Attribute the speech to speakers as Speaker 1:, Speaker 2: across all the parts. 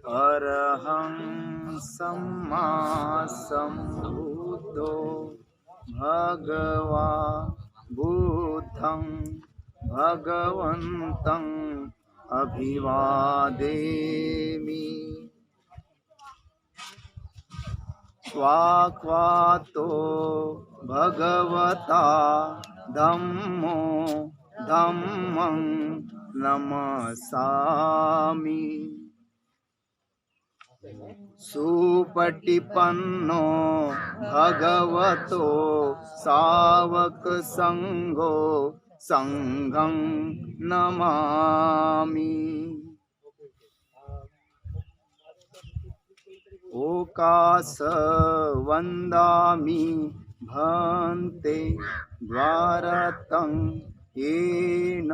Speaker 1: अरहं सम्मा सम्बुद्धो भगवा बुद्धं भगवन्तं अभिवादेमि। स्वाक्वातो भगवता धम्मो धम्मं नमसामि। सुपटिपन्नो भगवतो सावक संघो संघं नमामि। ओकास वन्दामि भन्ते द्वारतं येन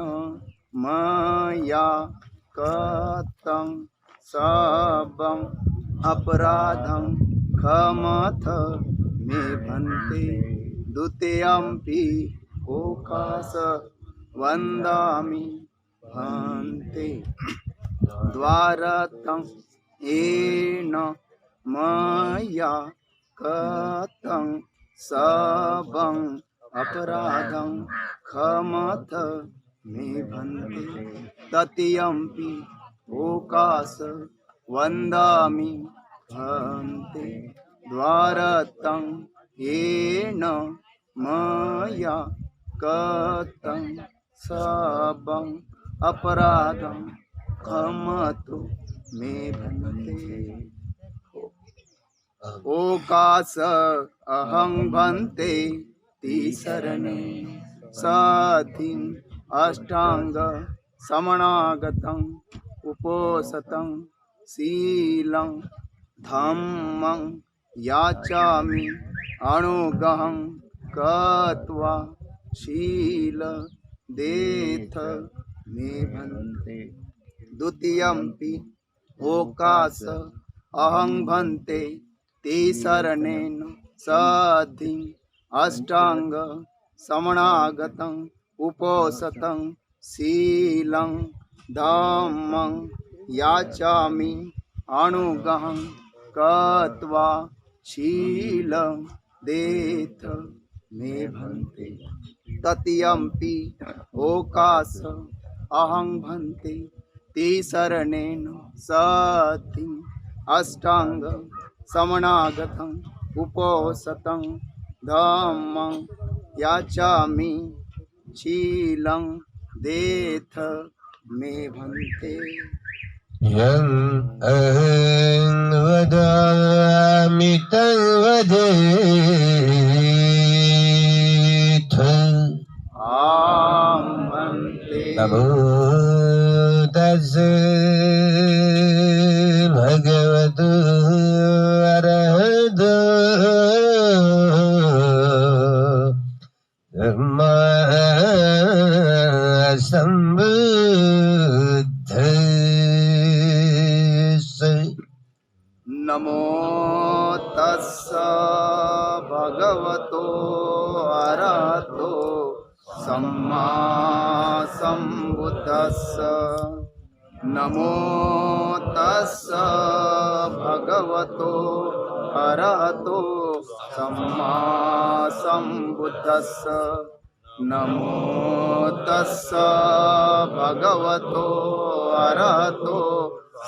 Speaker 1: मया कृतं सबं अपराधं क्षमथ मे भन्ते। द्वितीयम्पि ओकास वन्दामि भन्ते द्वारतं येन मया कृतं सबं अपराधं क्षमथ मे भन्ते। तृतीयम्पि ओकास वन्दामि भन्ते द्वारतं येन मया कृतं सबं अपराधं क्षमतु मे भन्ते। ओकास अहं भन्ते तिसरणे सधिं अष्टांग समनागतं उपोसतं शीलं धम्मं याचामि अनुगहं कृत्वा शील देथ मे भन्ते। द्वितीयम्पि ओकास अहं भन्ते तिसरणेन सधिं अष्टांग समनागतं उपोसतं शीलं धम्मं याचामि अनुगहं कृत्वा शीलं देथ मे भन्ते। तृतीयम्पि ओकास अहं भन्ते तिसरणेन सधिं अष्टांग समनागतं उपोसतं धम्मं याचामि शीलं देथ मे भन्ते।
Speaker 2: यं अहं वदामि तं वदेथ।
Speaker 1: आं भन्ते।
Speaker 2: नमो तस्से भगवतो अरहतो सम्मा सम्बुद्धस्स।
Speaker 1: नमो तस्स भगवतो अरहतो सम्मा सम्बुद्धस्स। नमो तस्स भगवतो अरहतो सम्मा सम्बुद्धस्स। नमो तस्स भगवतो अरहतो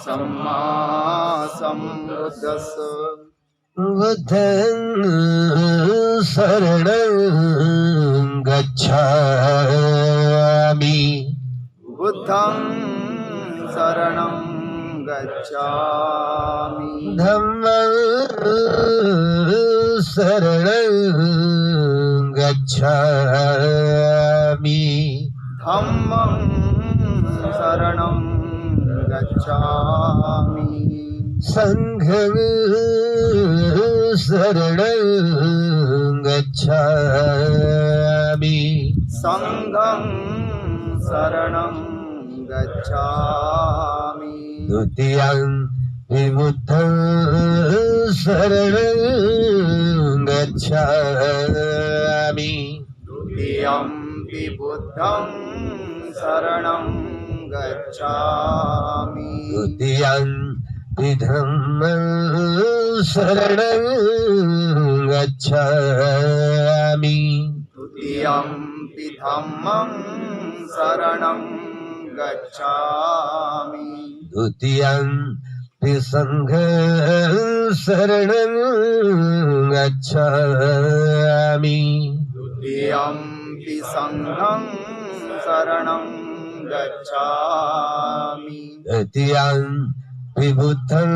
Speaker 1: सम्मा सम्बुद्धस्स।
Speaker 2: बुद्धं शरणं गच्छामि।
Speaker 1: बुद्धं शरणं गच्छामि
Speaker 2: धम्मं शरणं गच्छामि
Speaker 1: धम्मं शरणं गच्छामि
Speaker 2: संघं शरणं गच्छामि
Speaker 1: संघं शरणं गच्छामि
Speaker 2: द्वितीयं विबुद्धं शरणं गच्छामि
Speaker 1: द्वितीयं बुद्धं शरणं गच्छामि
Speaker 2: द्वितीयं धम्मं शरणं गच्छामि
Speaker 1: द्वितीयं धम्मं शरणं गच्छामि
Speaker 2: द्वितीयं संघं शरणं गच्छामि
Speaker 1: द्वितीयं संघं शरणं गच्छामि
Speaker 2: तृतीयं बुद्धं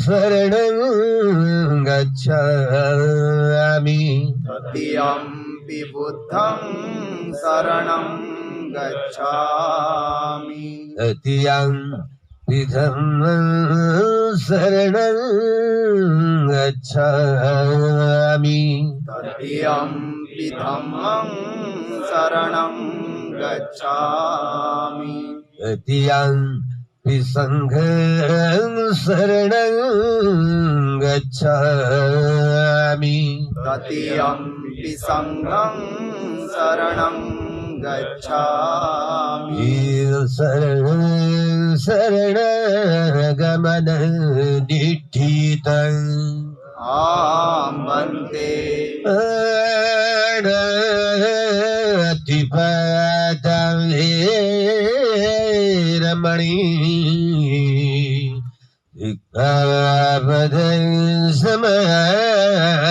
Speaker 2: शरणं गच्छामि
Speaker 1: तृतीयं बुद्धं शरणं गच्छामि
Speaker 2: तृतीयं धम्मं शरणं गच्छामि
Speaker 1: तृतीयं धम्मं शरणं गच्छामि
Speaker 2: तृतीयं संघं शरणं गच्छामि
Speaker 1: तृतीयं संघं शरणं गच्छामि
Speaker 2: शरणं शरणगमन दिठितम्
Speaker 1: बन्ते
Speaker 2: अतिपदं रमणी सिक्खापदं समाधियामि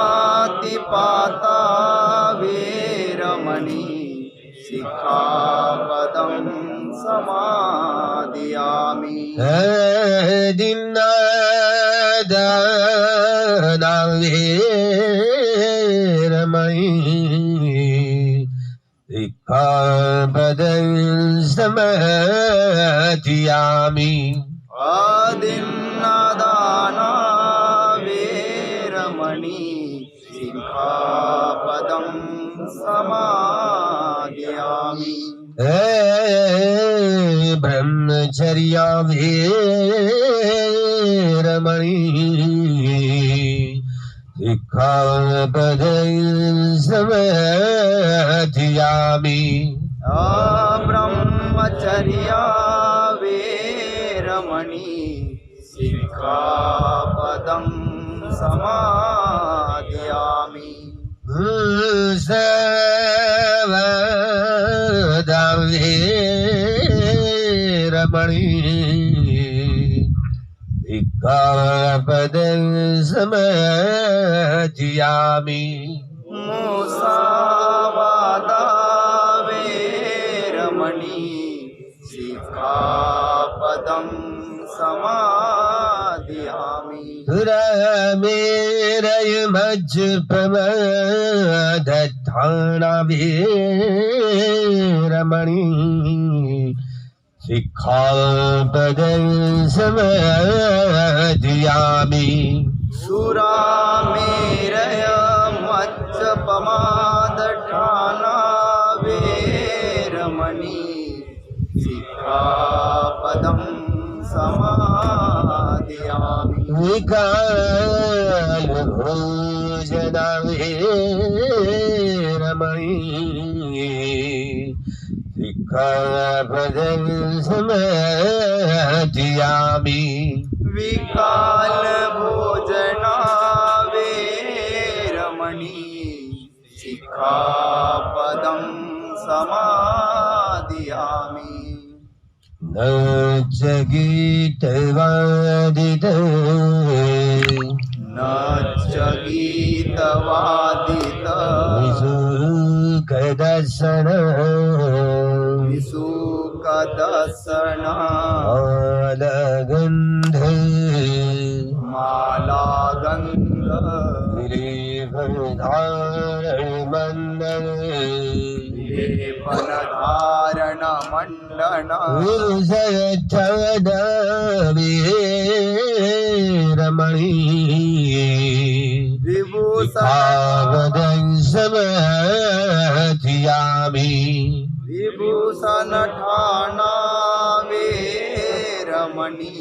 Speaker 1: पाणातिपाता वेरमणि सिक्खापदं समादियामि
Speaker 2: दिन्नादाना वेरमणि सिक्खापदं समाधियामि
Speaker 1: आदिन्नादाना वेरमणि सिक्खापदं समादियामि
Speaker 2: ब्रह्मचर्या वेरमणि सिक्खापदं समाधियामि
Speaker 1: ब्रह्मचर्या वेरमणि सिक्खापदं समादियामि
Speaker 2: सर्वदा वेरमणि सिक्खापदं समाधियामि
Speaker 1: मुसावादा वेरमणि सिक्खापदं समादियामि
Speaker 2: दुरामेरयमज्जपमदत्ताना वेरमणि सिक्खापदं समाधियामि
Speaker 1: सुरामेरय मज्जपमादठाना वेरमणि सिक्खापदं समादियामि
Speaker 2: विकालभोजना वेरमणि सिक्खापदं समाधियामि
Speaker 1: विकाल भोजना वेरमणि सिक्खापदं समादियामि
Speaker 2: न च गीतवादितो
Speaker 1: न च गीतवादित
Speaker 2: सुखदर्शन
Speaker 1: सुखदर्शन
Speaker 2: मालगंध
Speaker 1: मालागंध
Speaker 2: मंडल
Speaker 1: लेपन धारण मंडन
Speaker 2: रमणी
Speaker 1: विभूषण
Speaker 2: समधियामि
Speaker 1: विभूषण ठाना वेरमणि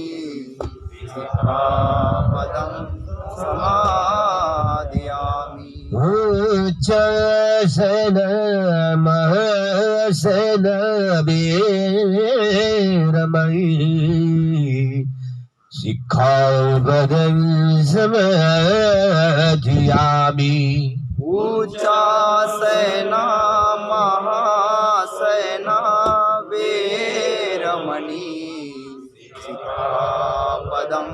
Speaker 1: सिक्खापदं समादयामि
Speaker 2: उच्चासन महसन वेरमणि सिक्खापदं समादयामि
Speaker 1: उच्चासना महासना वेरमणि सिक्खापदं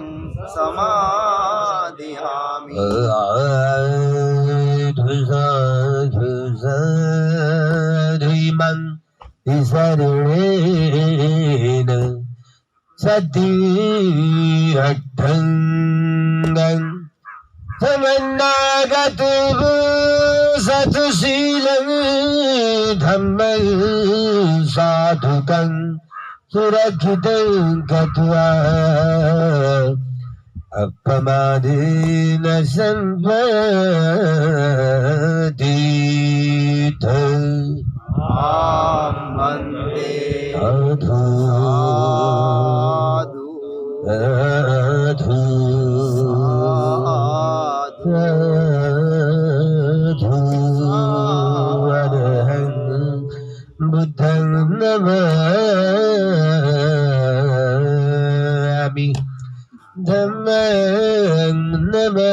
Speaker 1: समादयामि
Speaker 2: धुमं शरणेन सती अट्ठङ्गं समन्नागतु सतुशीलं धम्मं साधुकं सुरक्षितं गत्वा अपमादेन संपदीत
Speaker 1: वन्दे
Speaker 2: साधु साधु अरहं बुद्धं नमामि धम्मं नमामि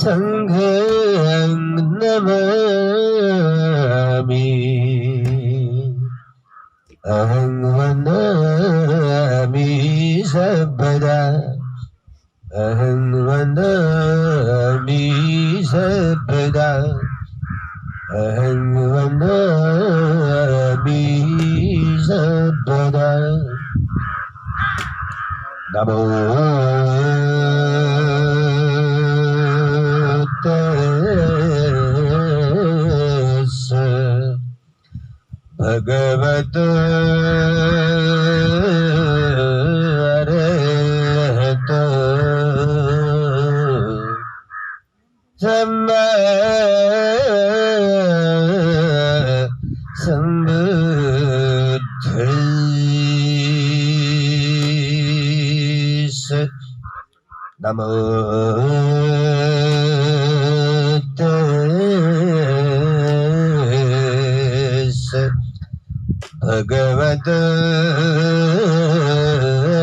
Speaker 2: संघं नमामि अहं वन्दामि सर्वदा अहं वन्दामि सर्वदा अहं वन्दामि सर्वदा नमो तस्सै भगवतो अरहतो सम्मा सम्बुद्धस्स नमो तस्सै भगवतो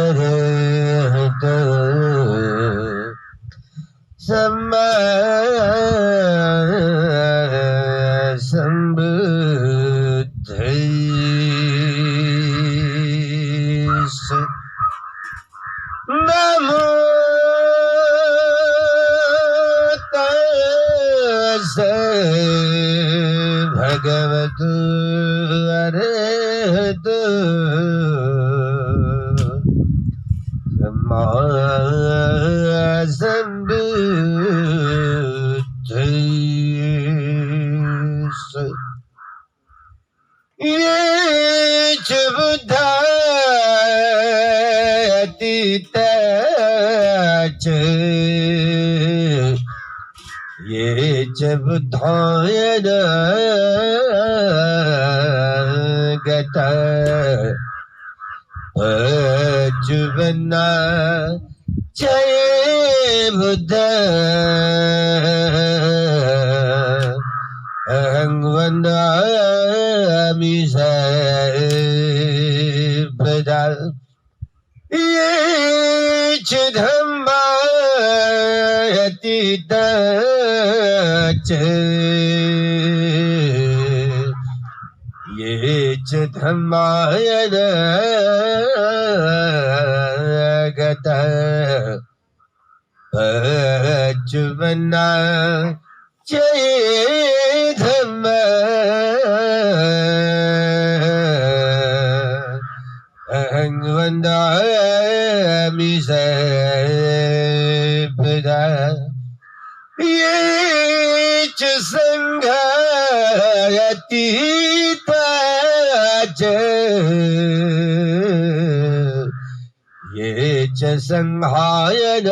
Speaker 2: अरहतो सम्मा सम्बुद्धस्स नमो तस्सै भगवतो अरहतो सम्मा सम्बुद्धस्स ये च बुद्धा अतीता च ये च बुद्धायन गता पजुबन्ना जय बुद्ध अहं वन्दामि सर्वदा ये च धम्मा अतीता च ये च धम्मायन गता बचपना जय धर्म अहं वन्दामि सर्वदा ये च संघायतीता च ये च संहायन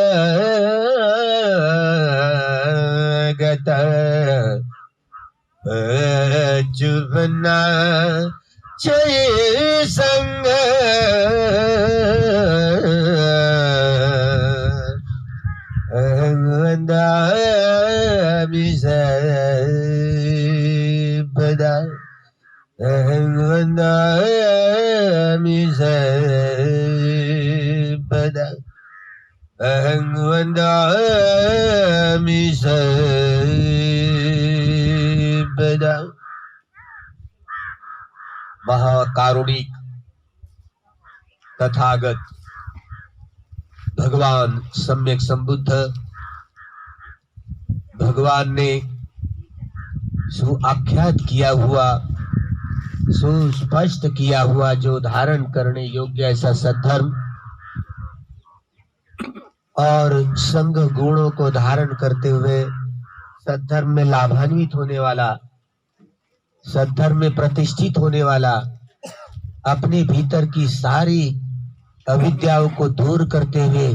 Speaker 2: गत बचपना जय संग अहं वन्दामि सर्वदा अहं वन्दामि सर्वदा अहं वन्दामि सर्वदा। महाकारुणिक तथागत भगवान सम्यक संबुद्ध भगवान ने सुआख्यात किया हुआ सुस्पष्ट किया हुआ जो धारण करने योग्य ऐसा सद्धर्म और संघ गुणों को धारण करते हुए सद्धर्म में लाभान्वित होने वाला, सद्धर्म में प्रतिष्ठित होने वाला, अपने भीतर की सारी अविद्याओं को दूर करते हुए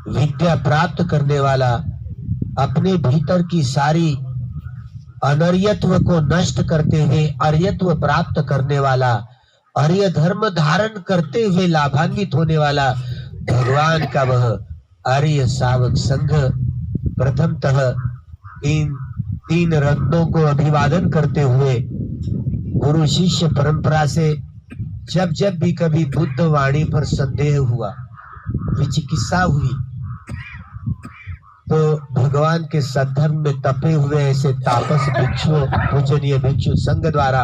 Speaker 2: विद्या प्राप्त करने वाला, अपने भीतर की सारी अनर्यत्व को नष्ट करते हुए अर्यत्व प्राप्त करने वाला, अर्य धर्म धारण करते हुए लाभान्वित होने वाला भगवान का वह आर्य शावक संघ प्रथमतः इन तीन रत्नों को अभिवादन करते हुए गुरु शिष्य परंपरा से जब जब भी कभी बुद्ध वाणी पर संदेह हुआ, विचिकित्सा हुई, तो भगवान के सद्धर्म में तपे हुए ऐसे तापस भिक्षुओं, पूजनीय भिक्षु संघ द्वारा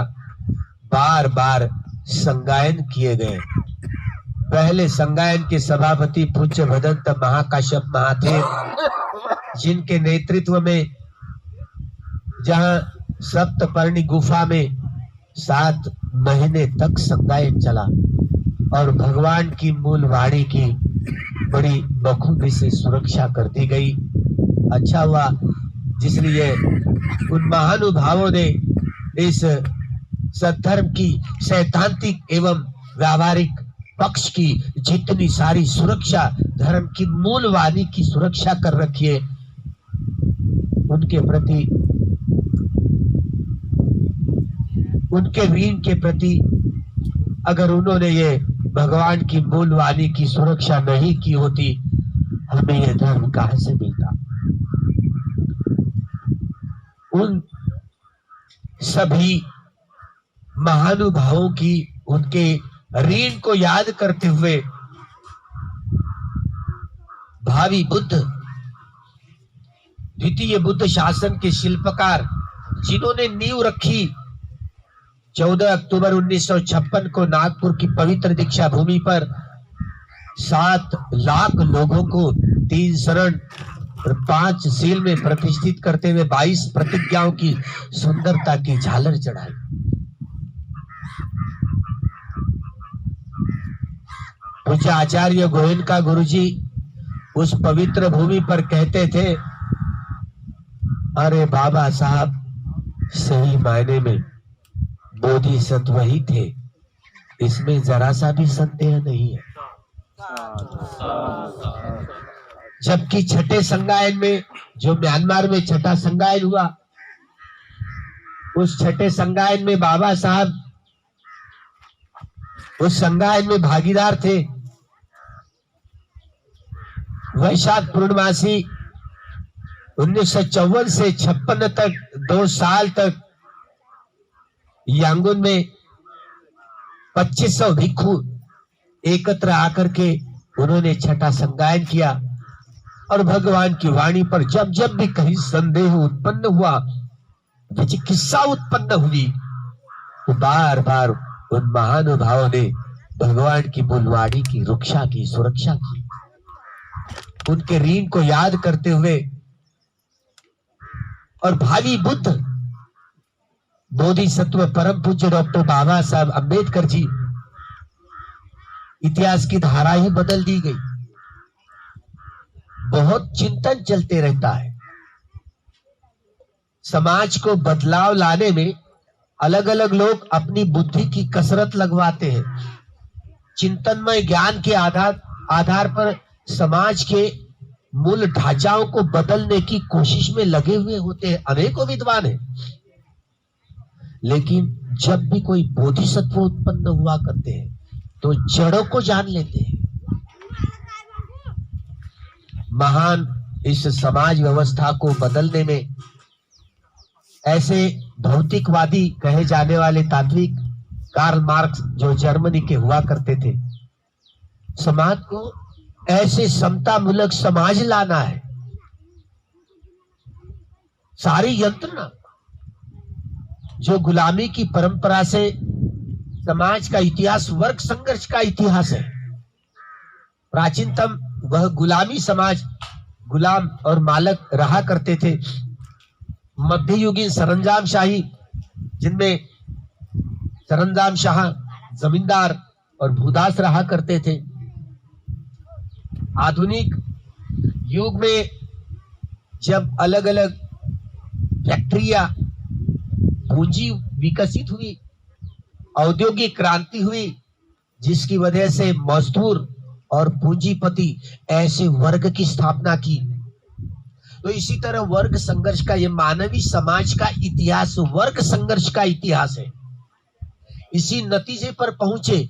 Speaker 2: बार बार संगायन किए गए। पहले संगायन के सभापति पूज्य भदंत महाकाश्यप महादेव, जिनके नेतृत्व में जहां सप्तपर्णी गुफा में 7 महीने तक संगायन चला और भगवान की मूल वाणी की बड़ी बखूबी से सुरक्षा कर दी गई। अच्छा हुआ जिसलिए उन महानुभावों ने इस सद्धर्म की सैद्धांतिक एवं व्यावहारिक पक्ष की जितनी सारी सुरक्षा, धर्म की मूल वाणी की सुरक्षा कर रखी है, उनके प्रति, उनके ऋण के प्रति अगर उन्होंने ये भगवान की मूल वाणी की सुरक्षा नहीं की होती, हमें यह धर्म कहां से मिलता। उन सभी महानुभावों की, उनके ऋण को याद करते हुए भावी बुद्ध, द्वितीय बुद्ध शासन के शिल्पकार जिन्होंने नींव रखी 14 अक्टूबर 1956 को नागपुर की पवित्र दीक्षा भूमि पर 7 लाख लोगों को 3 शरण और 5 शील में प्रतिष्ठित करते हुए 22 प्रतिज्ञाओं की सुंदरता की झालर चढ़ाई। पूज्य आचार्य गोयनका गुरुजी उस पवित्र भूमि पर कहते थे, अरे बाबा साहब सही मायने में बोधिसत्व ही थे, इसमें जरा सा भी संदेह नहीं है। जबकि छठे संगायन में, जो म्यांमार में छठा संगायन हुआ, उस छठे संगायन में बाबा साहब उस संगायन में भागीदार थे। वैशाख पूर्णमासी 1954 से 56 तक 2 साल तक यांगून में 2500 भिक्षु एकत्र आकर के उन्होंने छठा संगायन किया और भगवान की वाणी पर जब जब भी कहीं संदेह उत्पन्न हुआ, विचिकित्सा उत्पन्न हुई, तो बार बार उन महानुभावों ने भगवान की मूल वाणी की रक्षा की, सुरक्षा की। उनके ऋण को याद करते हुए और भावी बुद्ध बोधिसत्व परम पूज्य डॉक्टर बाबा साहब अम्बेडकर जी, इतिहास की धारा ही बदल दी गई। बहुत चिंतन चलते रहता है। समाज को बदलाव लाने में अलग अलग लोग अपनी बुद्धि की कसरत लगवाते हैं। चिंतनमय ज्ञान के आधार पर समाज के मूल ढांचाओं को बदलने की कोशिश में लगे हुए होते हैं। अनेकों विद्वान हैं, लेकिन जब भी कोई बोधिसत्व उत्पन्न हुआ करते हैं तो जड़ों को जान लेते हैं। महान इस समाज व्यवस्था को बदलने में ऐसे भौतिकवादी कहे जाने वाले तात्विक कार्ल मार्क्स, जो जर्मनी के हुआ करते थे, समाज को ऐसे समता मूलक समाज लाना है। सारी यंत्रणा जो गुलामी की परंपरा से समाज का इतिहास वर्ग संघर्ष का इतिहास है। प्राचीनतम वह गुलामी समाज, गुलाम और मालक रहा करते थे। मध्ययुगीन सरंजामशाही, जिनमें सरंजामशाह जमींदार और भूदास रहा करते थे। आधुनिक युग में जब अलग अलग फैक्ट्रियां, पूंजी विकसित हुई, औद्योगिक क्रांति हुई, जिसकी वजह से मजदूर और पूंजीपति ऐसे वर्ग की स्थापना की, तो इसी तरह वर्ग संघर्ष का, ये मानवीय समाज का इतिहास वर्ग संघर्ष का इतिहास है। इसी नतीजे पर पहुंचे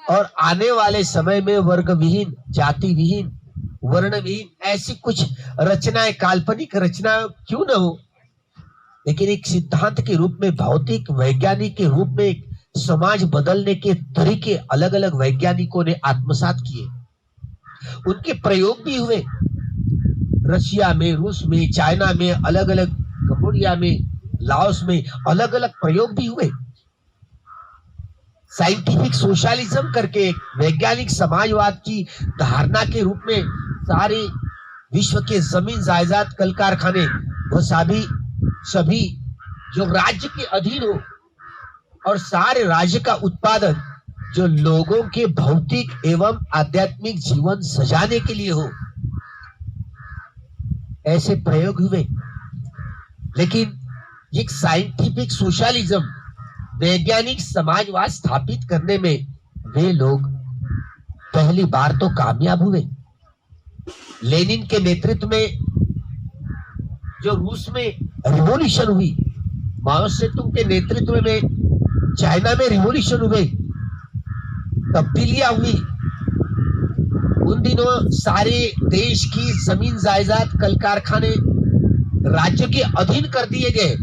Speaker 2: और आने वाले समय में वर्ग विहीन, जाति विहीन, वर्ण विहीन ऐसी कुछ रचनाएं, काल्पनिक रचनाएं क्यों न हो, लेकिन एक सिद्धांत के रूप में, भौतिक वैज्ञानिक के रूप में एक समाज बदलने के तरीके अलग अलग वैज्ञानिकों ने आत्मसात किए। उनके प्रयोग भी हुए। रशिया में, रूस में, चाइना में, अलग अलग कंबोडिया में, लाओस में अलग अलग प्रयोग भी हुए। साइंटिफिक सोशलिज्म करके एक वैज्ञानिक समाजवाद की धारणा के रूप में सारे विश्व के जमीन जायदाद, कल कारखाने, वो सभी जो राज्य के अधीन हो और सारे राज्य का उत्पादन जो लोगों के भौतिक एवं आध्यात्मिक जीवन सजाने के लिए हो, ऐसे प्रयोग हुए। लेकिन एक साइंटिफिक सोशलिज्म, वैज्ञानिक समाजवाद स्थापित करने में वे लोग पहली बार तो कामयाब हुए। लेनिन के नेतृत्व में जो रूस में रिवॉल्यूशन हुई, माओ सेतुंग के नेतृत्व में चाइना में रिवॉल्यूशन हुए, तब्दीलियां हुई। उन दिनों सारे देश की जमीन जायदाद, कल कारखाने राज्य के अधीन कर दिए गए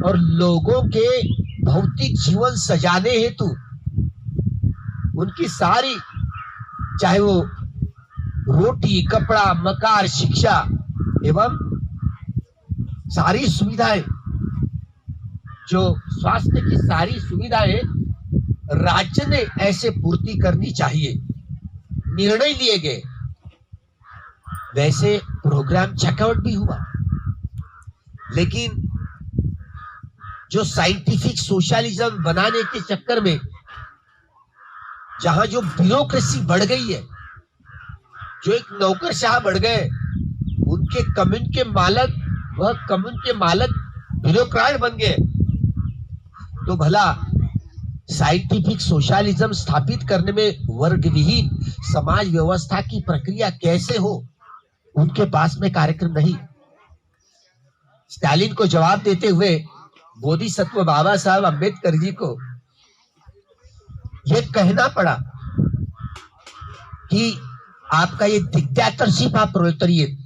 Speaker 2: और लोगों के भौतिक जीवन सजाने हेतु उनकी सारी, चाहे वो रोटी, कपड़ा, मकान, शिक्षा एवं सारी सुविधाएं, जो स्वास्थ्य की सारी सुविधाएं राज्य ने ऐसे पूर्ति करनी चाहिए, निर्णय लिए गए। वैसे प्रोग्राम चेकआउट भी हुआ। लेकिन जो साइंटिफिक सोशलिज्म बनाने के चक्कर में जहां जो ब्यूरोक्रेसी बढ़ गई है, जो एक नौकरशाह बढ़ गए, उनके कम्युन के मालक, वह कम्युन के मालक ब्यूरोक्रेट बन गए, तो भला साइंटिफिक सोशलिज्म स्थापित करने में वर्ग विहीन समाज व्यवस्था की प्रक्रिया कैसे हो, उनके पास में कार्यक्रम नहीं। स्टालिन को जवाब देते हुए बोधिसत्व बाबा साहब अम्बेडकर जी को यह कहना पड़ा कि आपका ये डिक्टेटरशिप ऑफ प्रोलेटारिएट,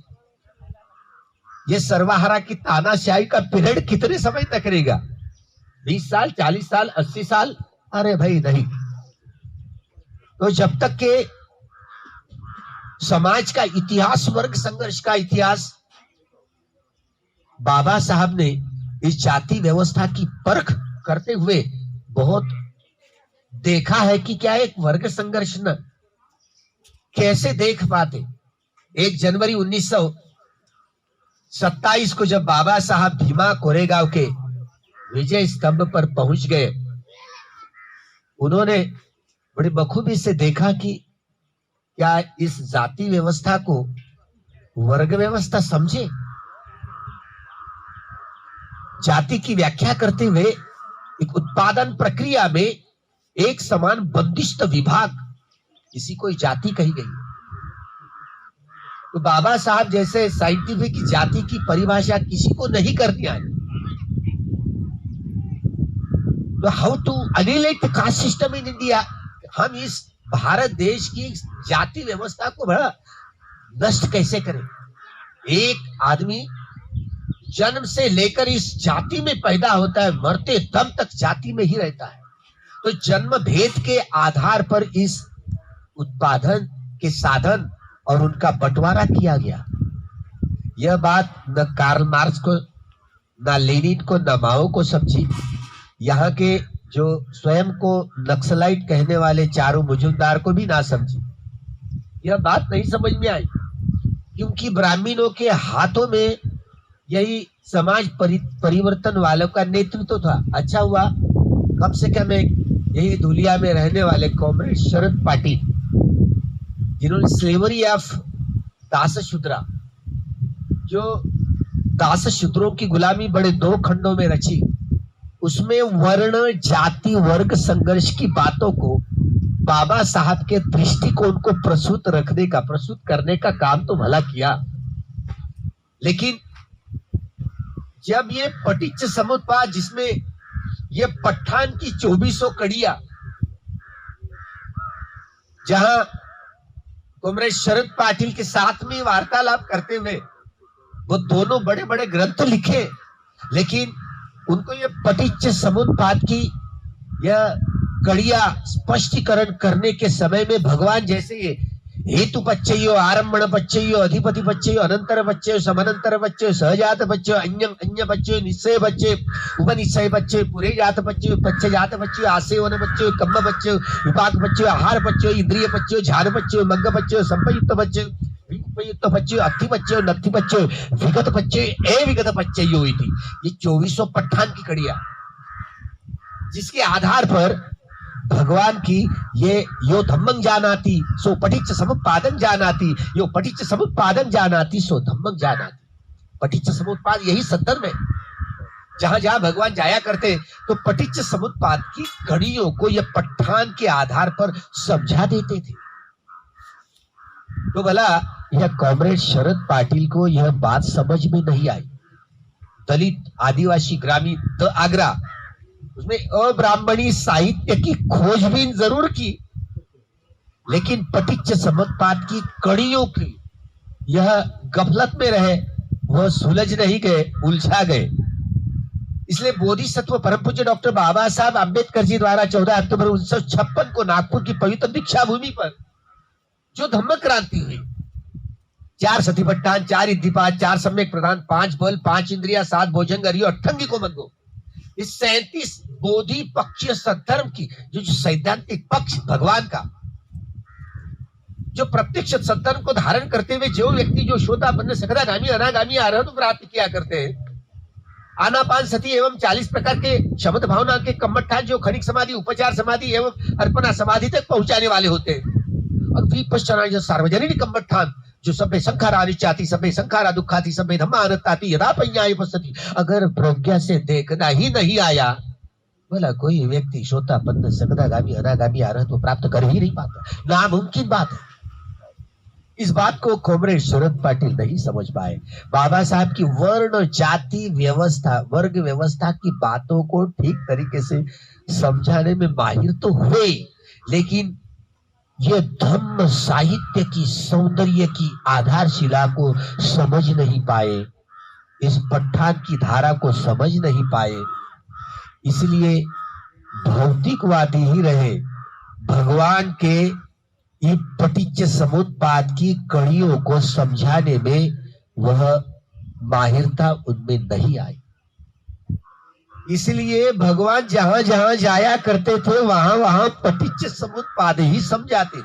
Speaker 2: ये सर्वहारा की तानाशाही का पीरियड कितने समय तक रहेगा? 20 साल, 40 साल, 80 साल? अरे भाई नहीं। तो जब तक के समाज का इतिहास, वर्ग संघर्ष का इतिहास, बाबा साहब ने इस जाति व्यवस्था की परख करते हुए बहुत देखा है कि क्या एक वर्ग संघर्ष न कैसे देख पाते, 1 जनवरी 1927 को जब बाबा साहब भीमा कोरेगांव के विजय स्तंभ पर पहुंच गए, उन्होंने बड़ी बखूबी से देखा कि क्या इस जाति व्यवस्था को वर्ग व्यवस्था समझे। जाति की व्याख्या करते हुए एक उत्पादन प्रक्रिया में एक समान बंदिष्ट विभाग, इसी को जाति कही गई। तो बाबा साहब जैसे साइंटिफिक जाति की परिभाषा किसी को नहीं करनी आई। तो how to annihilate caste system in India, हम इस भारत देश की जाति व्यवस्था को बड़ा नष्ट कैसे करें। एक आदमी जन्म से लेकर इस जाति में पैदा होता है, मरते दम तक जाति में ही रहता है। तो जन्म भेद के आधार पर इस उत्पादन के साधन और उनका बंटवारा किया गया। यह बात न कार्ल मार्क्स को, न लेनिन को, न माओ को समझी। यहाँ के जो स्वयं को नक्सलाइट कहने वाले चारू मुजुमदार को भी ना समझी। यह बात नहीं समझ में आई, क्योंकि ब्राह्मणों के हाथों में यही समाज परिवर्तन वालों का नेतृत्व था। अच्छा हुआ कम से कम एक यही धुलिया में रहने वाले कॉमरेड शरद पाटिल, जिन्होंने स्लेवरी ऑफ दासशूद्रा, जो दासशूद्रों की गुलामी बड़े 2 खंडों में रची, उसमें वर्ण जाति वर्ग संघर्ष की बातों को बाबा साहब के दृष्टिकोण को प्रस्तुत करने का काम तो भला किया। लेकिन जब ये पटिच्च समुत्पाद, जिसमें ये पठान की 2400 कड़ियां, जहां कॉमरेड शरद पाटिल के साथ में वार्तालाप करते हुए वो दोनों बड़े बड़े ग्रंथ लिखे, लेकिन उनको ये पटिच्च समुत्पाद की यह कड़ियां स्पष्टीकरण करने के समय में भगवान जैसे ये हेतु पच्चयो, आरंभण पच्चयो, अधिपति पच्चयो, अनंतर पच्चयो, समानंतर पच्चयो, सहजात पच्चयो, अन्य पच्चयो, निश्चय पच्चयो, उपनिश्चय पच्चयो, पुरे जात पच्चयो, पच्च जात पच्चयो, आसेवन पच्चयो, कम्म पच्चयो, विपाक पच्चयो, आहार पच्चयो, इंद्रिय पच्चयो, झान पच्चयो, मग्ग पच्चयो, संपयुक्त पच्चयो, विपयुक्त पच्चयो, अस्थि पच्चयो, नत्थि पच्चयो, विगत पच्चयो, विगत पच्चयो। ये 2400 पठान की कड़ियां, जिसके आधार पर भगवान की ये यो धम्मं जानाति सो पटिच्च समुत्पादं जानाति, यो पटिच्च समुत्पादं जानाति सो धम्मं जानाति। पटिच्च समुत्पाद यही संदर्भ है। जहां जहां भगवान जाया करते तो पटिच्च समुत्पाद की कड़ियों को ये पठान के आधार पर समझा देते थे। तो भला यह कॉमरेड शरद पाटिल को यह बात समझ में नहीं आई। दलित आदिवासी ग्रामीण द आगरा, उसमें अब्राह्मणी साहित्य की खोजबीन जरूर की, लेकिन पटिच्च समुत्पाद की कड़ियों की यह गफलत में रहे, वह सुलझ नहीं गए, उलझा गए। इसलिए बोधिसत्व परम पूज्य डॉक्टर बाबा साहब आंबेडकर जी द्वारा 14 अक्टूबर 1956 को नागपुर की पवित्र दीक्षा भूमि पर जो धम्म क्रांति हुई, 4 सतीपट्टान, 4 इद्धिपाद, 4 सम्यक प्रधान, 5 बल, 5 इंद्रिया, 7 भोजन, हरियो, अट्ठंगी को मंगो, इस 37 बोधि पक्षीय सद्धर्म की जो सैद्धांतिक पक्ष भगवान का, जो प्रत्यक्ष सद्धर्म को धारण करते हुए जो व्यक्ति जो श्रोतापन्न सकदागामी अनागामी आरहत प्राप्त किया करते हैं, आनापान सती एवं 40 प्रकार के शब्द भावना के कम्मठान जो खनिक समाधि, उपचार समाधि एवं अर्पणा समाधि तक पहुंचाने वाले होते हैं, और विपश्चना जो सार्वजनिक कम्मठान जो सभ्य संखारा अनिचाती, सभ्य संखारा दुखाती, सभ्य धम्मा अनताती, यदा पඤ्ඤाय पश्यति। अगर प्रज्ञा से देखना ही नहीं आया, बोला कोई व्यक्ति श्रोतापन्न सकदागामी अनागामी आरहत को प्राप्त कर ही नहीं पाता, नामुमकिन बात है। इस बात को कॉमरेड शरद पाटिल नहीं समझ पाए। बाबा साहब की वर्ण जाति व्यवस्था, वर्ग व्यवस्था की बातों को ठीक तरीके से समझाने में माहिर तो हुए, लेकिन ये धम्म साहित्य की सौंदर्य की आधारशिला को समझ नहीं पाए, इस पठान की धारा को समझ नहीं पाए, इसलिए भौतिकवादी ही रहे। भगवान के ये पटिच्च समुत्पाद की कड़ियों को समझाने में वह माहिरता उनमें नहीं आई। इसलिए भगवान जहां जहां जाया करते थे वहां वहां पटिच्च समुत्पाद ही समझाते थे।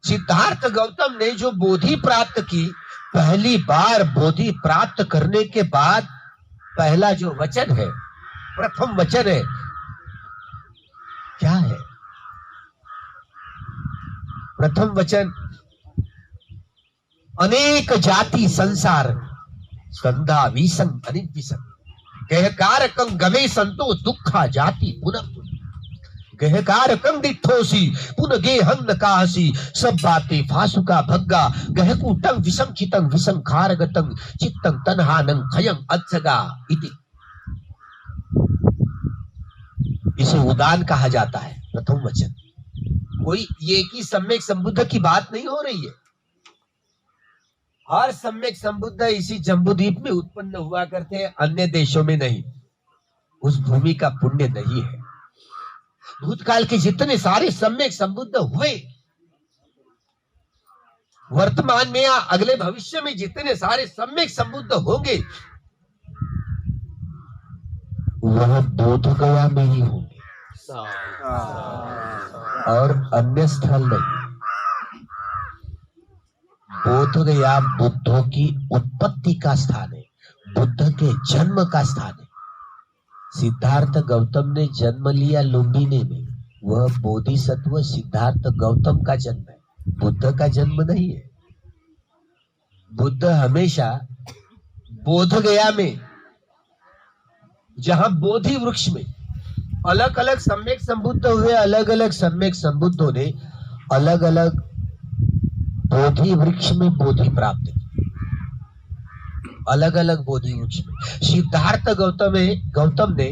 Speaker 2: सिद्धार्थ गौतम ने जो बोधि प्राप्त की, पहली बार बोधि प्राप्त करने के बाद पहला जो वचन है, प्रथम वचन है, क्या है? प्रथम वचन, अनेक जाति संसार संधा विसंग अनिविसंग गहकारकं गवे संतो दुखा जाति पुनः गहकारकं दिठोसी पुन गेहं नकाहसी सब बातें फासुका भग्गा गहकूटं विसंखितं विसंखारगतं चित्तं तन्हानं खयं अज्जगा इति। इसे उदान कहा जाता है। प्रथम वचन, कोई एक ही सम्यक संबुद्ध की बात नहीं हो रही है। हर सम्यक संबुद्ध इसी जम्बूद्वीप में उत्पन्न हुआ करते हैं, अन्य देशों में नहीं। उस भूमि का पुण्य नहीं है। भूतकाल के जितने सारे सम्यक संबुद्ध हुए, वर्तमान में या अगले भविष्य में जितने सारे सम्यक संबुद्ध होंगे, वह बोध गया में ही होंगे और अन्य स्थल नहीं। बोध गया बुद्धों की उत्पत्ति का स्थान है, बुद्ध के जन्म का स्थान है। सिद्धार्थ गौतम ने जन्म लिया लुम्बिनी में, वह बोधिसत्व सिद्धार्थ गौतम का जन्म है, बुद्ध का जन्म नहीं है। बुद्ध हमेशा बोध गया में, जहां बोधि वृक्ष में अलग अलग सम्यक संबुद्ध हुए, अलग अलग सम्यक संबुद्धों ने अलग अलग बोधि वृक्ष में बोधि प्राप्त की, अलग अलग बोधि वृक्ष में। सिद्धार्थ गौतम ने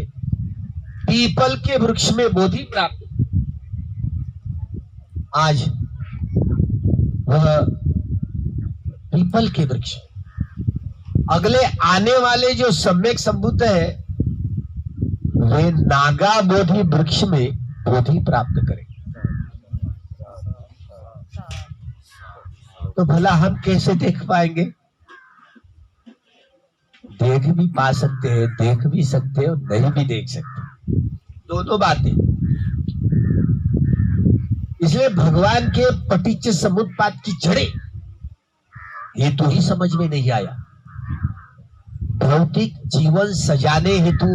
Speaker 2: पीपल के वृक्ष में बोधि प्राप्त की। आज वह पीपल के वृक्ष, अगले आने वाले जो सम्यक संबुद्ध है, वे नागा बोधि वृक्ष में बोधि प्राप्त करें। तो भला हम कैसे देख पाएंगे? देख भी पा सकते हैं, देख भी सकते हैं और नहीं भी देख सकते, दोनों बातें। इसलिए भगवान के पटिच्च समुत्पाद की जड़ें हेतु ही समझ में नहीं आया। भौतिक जीवन सजाने हेतु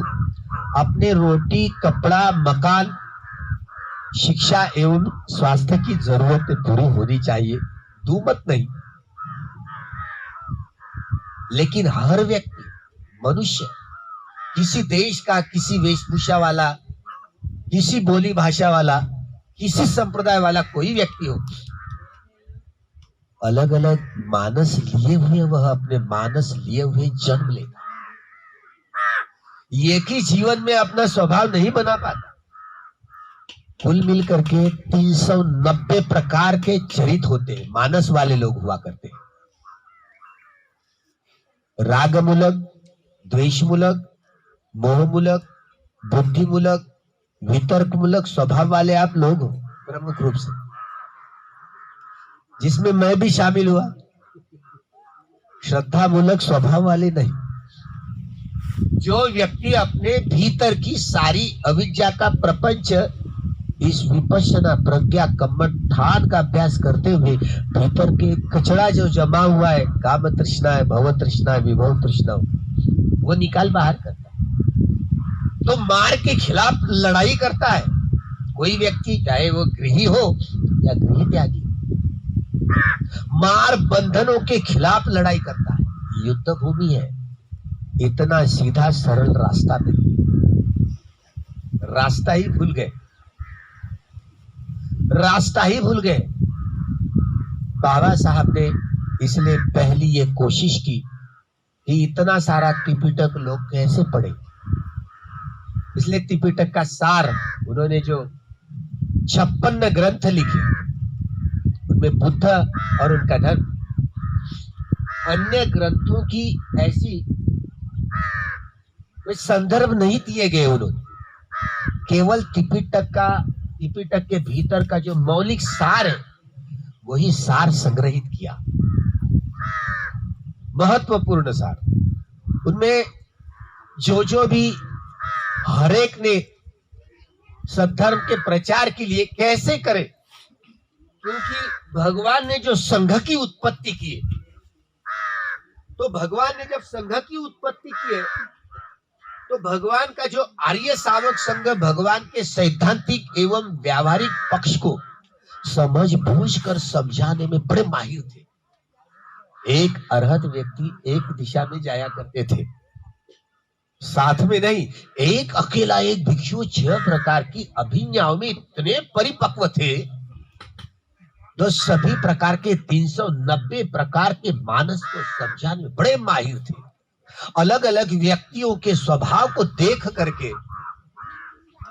Speaker 2: अपने रोटी, कपड़ा, मकान, शिक्षा एवं स्वास्थ्य की जरूरत पूरी होनी चाहिए, दुमत नहीं। लेकिन हर व्यक्ति, मनुष्य, किसी देश का, किसी वेशभूषा वाला, किसी बोली भाषा वाला, किसी संप्रदाय वाला कोई व्यक्ति हो, अलग अलग मानस लिए हुए वह अपने मानस लिए हुए जन्म लेता। एक ही जीवन में अपना स्वभाव नहीं बना पाता। कुल मिलकर के 390 प्रकार के चरित्र होते हैं, मानस वाले लोग हुआ करते हैं। रागमूलक, द्वेषमूलक, मोहमूलक, बुद्धिमूलक, वितर्कमूलक स्वभाव वाले आप लोग हो प्रमुख रूप से, जिसमें मैं भी शामिल हुआ। श्रद्धामूलक स्वभाव वाले नहीं। जो व्यक्ति अपने भीतर की सारी अविद्या का प्रपंच इस विपश्यना प्रज्ञा कम्मठान का अभ्यास करते हुए भीतर के कचरा जो जमा हुआ है, काम तृष्णा है, भव तृष्णा है, विभव तृष्णा, वो निकाल बाहर करता है। तो मार के खिलाफ लड़ाई करता है कोई व्यक्ति, चाहे वो गृही हो या गृह त्यागी, मार बंधनों के खिलाफ लड़ाई करता है। युद्ध भूमि है, इतना सीधा सरल रास्ता नहीं, रास्ता ही भूल गए, रास्ता ही भूल गए। बाबा साहब ने इसलिए पहली ये कोशिश की कि इतना सारा त्रिपिटक लोग कैसे पढ़े। इसलिए त्रिपिटक का सार उन्होंने जो 56 ग्रंथ लिखे, उनमें बुद्ध और उनका धर्म, अन्य ग्रंथों की ऐसी कोई संदर्भ नहीं दिए गए। उन्होंने केवल त्रिपिटक के भीतर का जो मौलिक सार है, वही सार संग्रहित किया, महत्वपूर्ण सार। उनमें जो भी हर एक ने सद्धर्म के प्रचार के लिए कैसे करे, क्योंकि भगवान ने जो संघ की उत्पत्ति की है, तो भगवान ने जब संघ की उत्पत्ति की है, तो भगवान का जो आर्य शावक संघ भगवान के सैद्धांतिक एवं व्यावहारिक पक्ष को समझ बूझ कर समझाने में बड़े माहिर थे। एक अरहत व्यक्ति एक दिशा में जाया करते थे, साथ में नहीं, एक अकेला एक भिक्षु 6 प्रकार की अभिज्ञाओं में इतने परिपक्व थे, तो सभी प्रकार के 390 प्रकार के मानस को समझाने में बड़े माहिर थे। अलग अलग व्यक्तियों के स्वभाव को देख करके,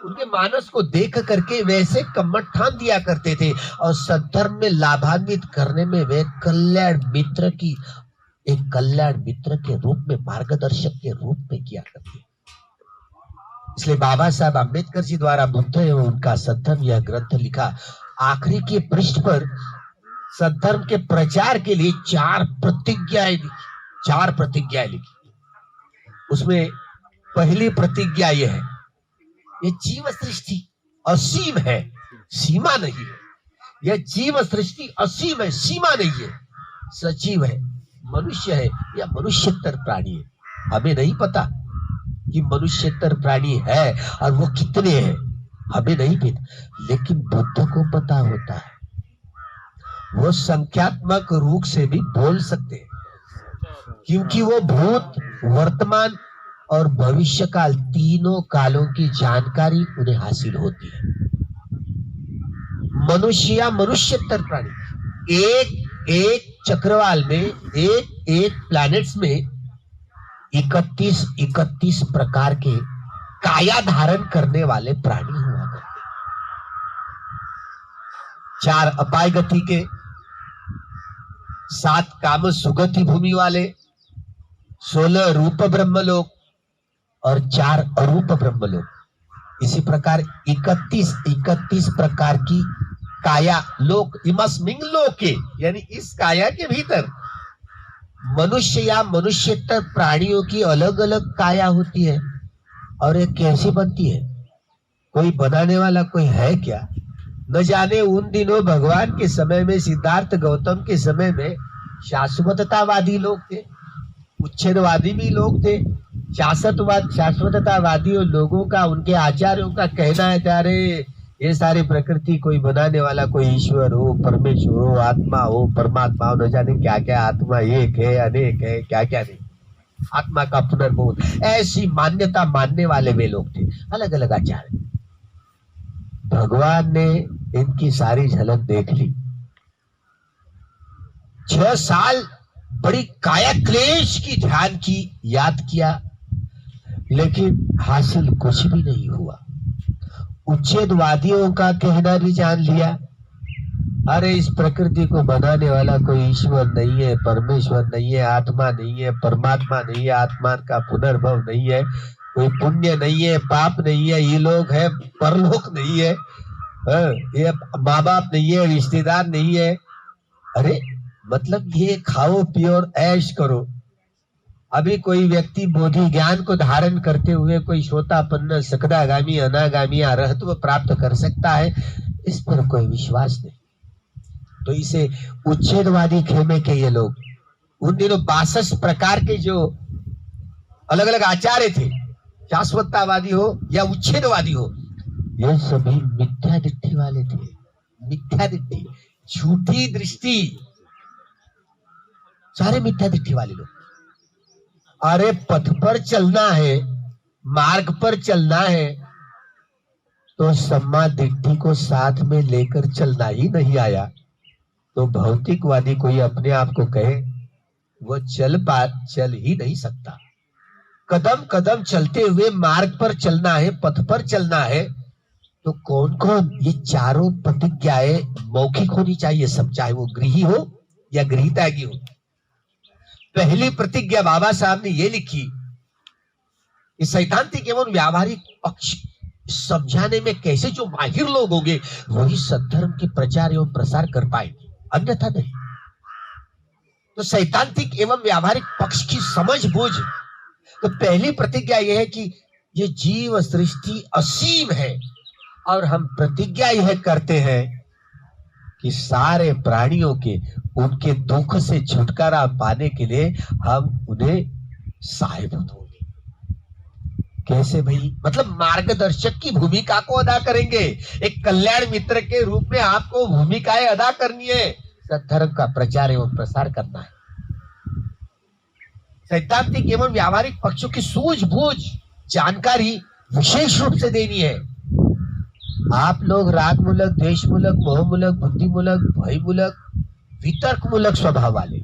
Speaker 2: उनके मानस को देख करके वैसे कम्मठान दिया करते थे, और सद्धर्म में लाभान्वित करने में वे कल्याण मित्र के रूप में, मार्गदर्शक के रूप में किया करते। इसलिए बाबा साहब अम्बेडकर जी द्वारा बुद्ध एवं उनका सद्धर्म यह ग्रंथ लिखा। आखिरी के पृष्ठ पर सद्धर्म के प्रचार के लिए 4 प्रतिज्ञाएं लिखी। उसमें पहली प्रतिज्ञा यह है, ये जीव सृष्टि असीम है, सीमा नहीं है। यह जीव सृष्टि असीम है, सीमा नहीं है, सजीव है, मनुष्य है या मनुष्यतर प्राणी है। हमें नहीं पता कि मनुष्यतर प्राणी है और वो कितने हैं, हमें नहीं पता, लेकिन बुद्ध को पता होता है। वो संख्यात्मक रूप से भी बोल सकते हैं, क्योंकि वो भूत, वर्तमान और भविष्य काल तीनों कालों की जानकारी उन्हें हासिल होती है। मनुष्य या मनुष्यतर प्राणी एक चक्रवाल में, एक प्लैनेट्स में 31 प्रकार के काया धारण करने वाले प्राणी हुआ करते। 4 अपाय गति के, 7 काम सुगति भूमि वाले, 16 रूप ब्रह्मलोक और 4 अरूप ब्रह्मलोक। इसी प्रकार 31 प्रकार की काया लोक, इमस्मिंग लोके, यानी इस काया के भीतर मनुष्य या मनुष्यतर प्राणियों की अलग अलग काया होती है। और ये कैसी बनती है, कोई बनाने वाला कोई है क्या? न जाने उन दिनों भगवान के समय में, सिद्धार्थ गौतम के समय में शाश्वततावादी लोग थे, उच्छेदवादी भी लोग थे। शाश्वततावादी लोगों का, उनके आचार्यों का कहना है, अरे ये सारी प्रकृति कोई बनाने वाला, कोई ईश्वर हो, परमेश्वर हो, आत्मा हो, परमात्मा हो, न जाने क्या क्या, आत्मा एक है, अनेक है, क्या क्या नहीं, आत्मा का पुनर्बोध, ऐसी मान्यता मानने वाले वे लोग थे, अलग अलग आचार्य। भगवान ने इनकी सारी झलक देख ली। 6 साल बड़ी काया क्लेश की ध्यान की, याद किया, लेकिन हासिल कुछ भी नहीं हुआ। उच्छेदवादियों का कहना भी जान लिया, अरे इस प्रकृति को बनाने वाला कोई ईश्वर नहीं है, परमेश्वर नहीं है, आत्मा नहीं है, परमात्मा नहीं है, आत्मा का पुनर्भव नहीं है, कोई पुण्य नहीं है, पाप नहीं है, ये लोग है, परलोक नहीं है, ये माँ बाप नहीं है, रिश्तेदार नहीं है। अरे मतलब ये खाओ पियो और ऐश करो। अभी कोई व्यक्ति बोधि ज्ञान को धारण करते हुए कोई श्रोतापन्न, सकदागामी, अनागामी, अरहत्व प्राप्त कर सकता है, इस पर कोई विश्वास नहीं। तो इसे उच्छेदवादी खेमे के ये लोग, उन दिनों 62 प्रकार के जो अलग अलग आचार्य थे, शाश्वततावादी हो या उच्छेदवादी हो, ये सभी मिथ्या दृष्टि वाले थे। मिथ्या दृष्टि, झूठी दृष्टि, सारे मिथ्या दृष्टि वाले लोग। अरे पथ पर चलना है, मार्ग पर चलना है, तो सम्मा दृष्टि को साथ में लेकर चलना ही नहीं आया, तो भौतिकवादी कोई अपने आप को कहे वो चल ही नहीं सकता। कदम कदम चलते हुए मार्ग पर चलना है, पथ पर चलना है, तो कौन कौन ये चारों प्रतिज्ञाएं मौखिक होनी चाहिए सब, चाहे वो गृही हो या गृहीतागी हो। पहली प्रतिज्ञा बाबा साहब ने ये लिखी, इस सैद्धांतिक एवं व्यावहारिक पक्ष समझाने में कैसे जो माहिर लोग होंगे वही सद्धर्म के प्रचार एवं प्रसार कर पाएंगे, अन्यथा नहीं। तो सैद्धांतिक एवं व्यावहारिक पक्ष की समझ बूझ, तो पहली प्रतिज्ञा यह है कि ये जीव सृष्टि असीम है, और हम प्रतिज्ञा यह करते हैं कि सारे प्राणियों के उनके दुख से छुटकारा पाने के लिए हम उन्हें सहायभूत होंगे। कैसे भाई? मतलब मार्गदर्शक की भूमिका को अदा करेंगे। एक कल्याण मित्र के रूप में आपको भूमिकाएं अदा करनी है। सद्धर्म का प्रचार एवं प्रसार करना है। सैद्धांतिक एवं व्यावहारिक पक्षों की सूझबूझ जानकारी विशेष रूप से देनी है। आप लोग राग मूलक, द्वेष मूलक, मोह मूलक, बुद्धि मूलक, भय मूलक, वितर्क मूलक स्वभाव वाले।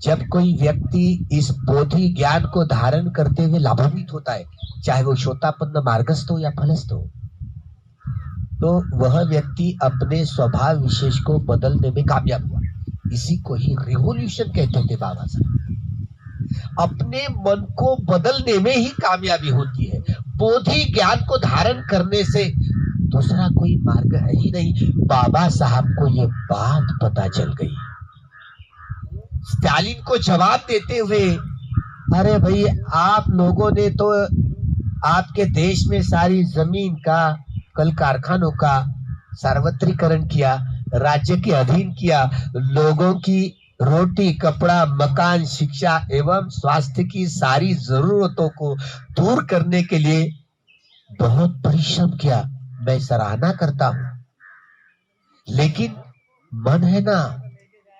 Speaker 2: जब कोई व्यक्ति इस बोधि ज्ञान को धारण करते हुए लाभान्वित होता है, चाहे वो श्रोतापन्न मार्गस्थ हो या फलस्थ हो, तो वह व्यक्ति अपने स्वभाव विशेष को बदलने में कामयाब हुआ। इसी को ही रिवोल्यूशन कहते थे बाबा साहब। अपने मन को बदलने में ही कामयाबी होती है। बोधि ज्ञान को धारण करने से दूसरा कोई मार्ग है ही नहीं। बाबा साहब को ये बात पता चल गई। स्टालिन को जवाब देते हुए, अरे भाई, आप लोगों ने तो आपके देश में सारी जमीन का, कल कारखानों का सार्वत्रिकरण किया, राज्य के अधीन किया, लोगों की रोटी, कपड़ा, मकान, शिक्षा एवं स्वास्थ्य की सारी जरूरतों को दूर करने के लिए बहुत परिश्रम किया। मैं सराहना करता हूं। लेकिन मन है ना,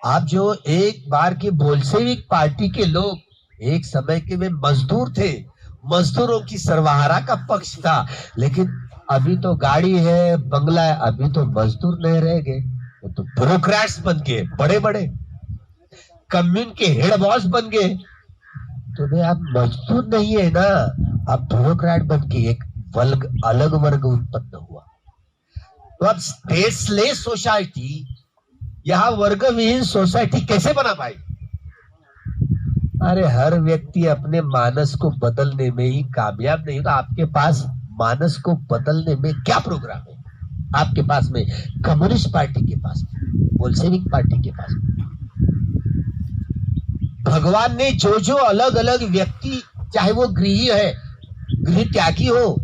Speaker 2: आप जो एक बार के बोल्शेविक पार्टी के लोग, एक समय के वे मजदूर थे, मजदूरों की सर्वहारा का पक्ष था। लेकिन अभी तो गाड़ी है, बंगला है, अभी तो मजदूर नहीं रह गए, वो तो ब्यूरोक्रेट्स बन गए, बड़े बड़े कम्युन के हेड बॉस बन गए। तो भाई आप मजदूर नहीं है ना, आप ब्यूरोक्रेट बन के एक अलग वर्ग उत्पन्न हुआ। तो अब स्पेसलेस सोसाइटी, यहां वर्ग विहीन सोसाइटी कैसे बना पाई? अरे हर व्यक्ति अपने मानस को बदलने में ही कामयाब नहीं होता। आपके पास मानस को बदलने में क्या प्रोग्राम है? आपके पास में कम्युनिस्ट पार्टी के पास में, बोल्शेविक पार्टी के पास में। भगवान ने जो जो अलग अलग व्यक्ति, चाहे वो गृही है, गृह त्यागी हो,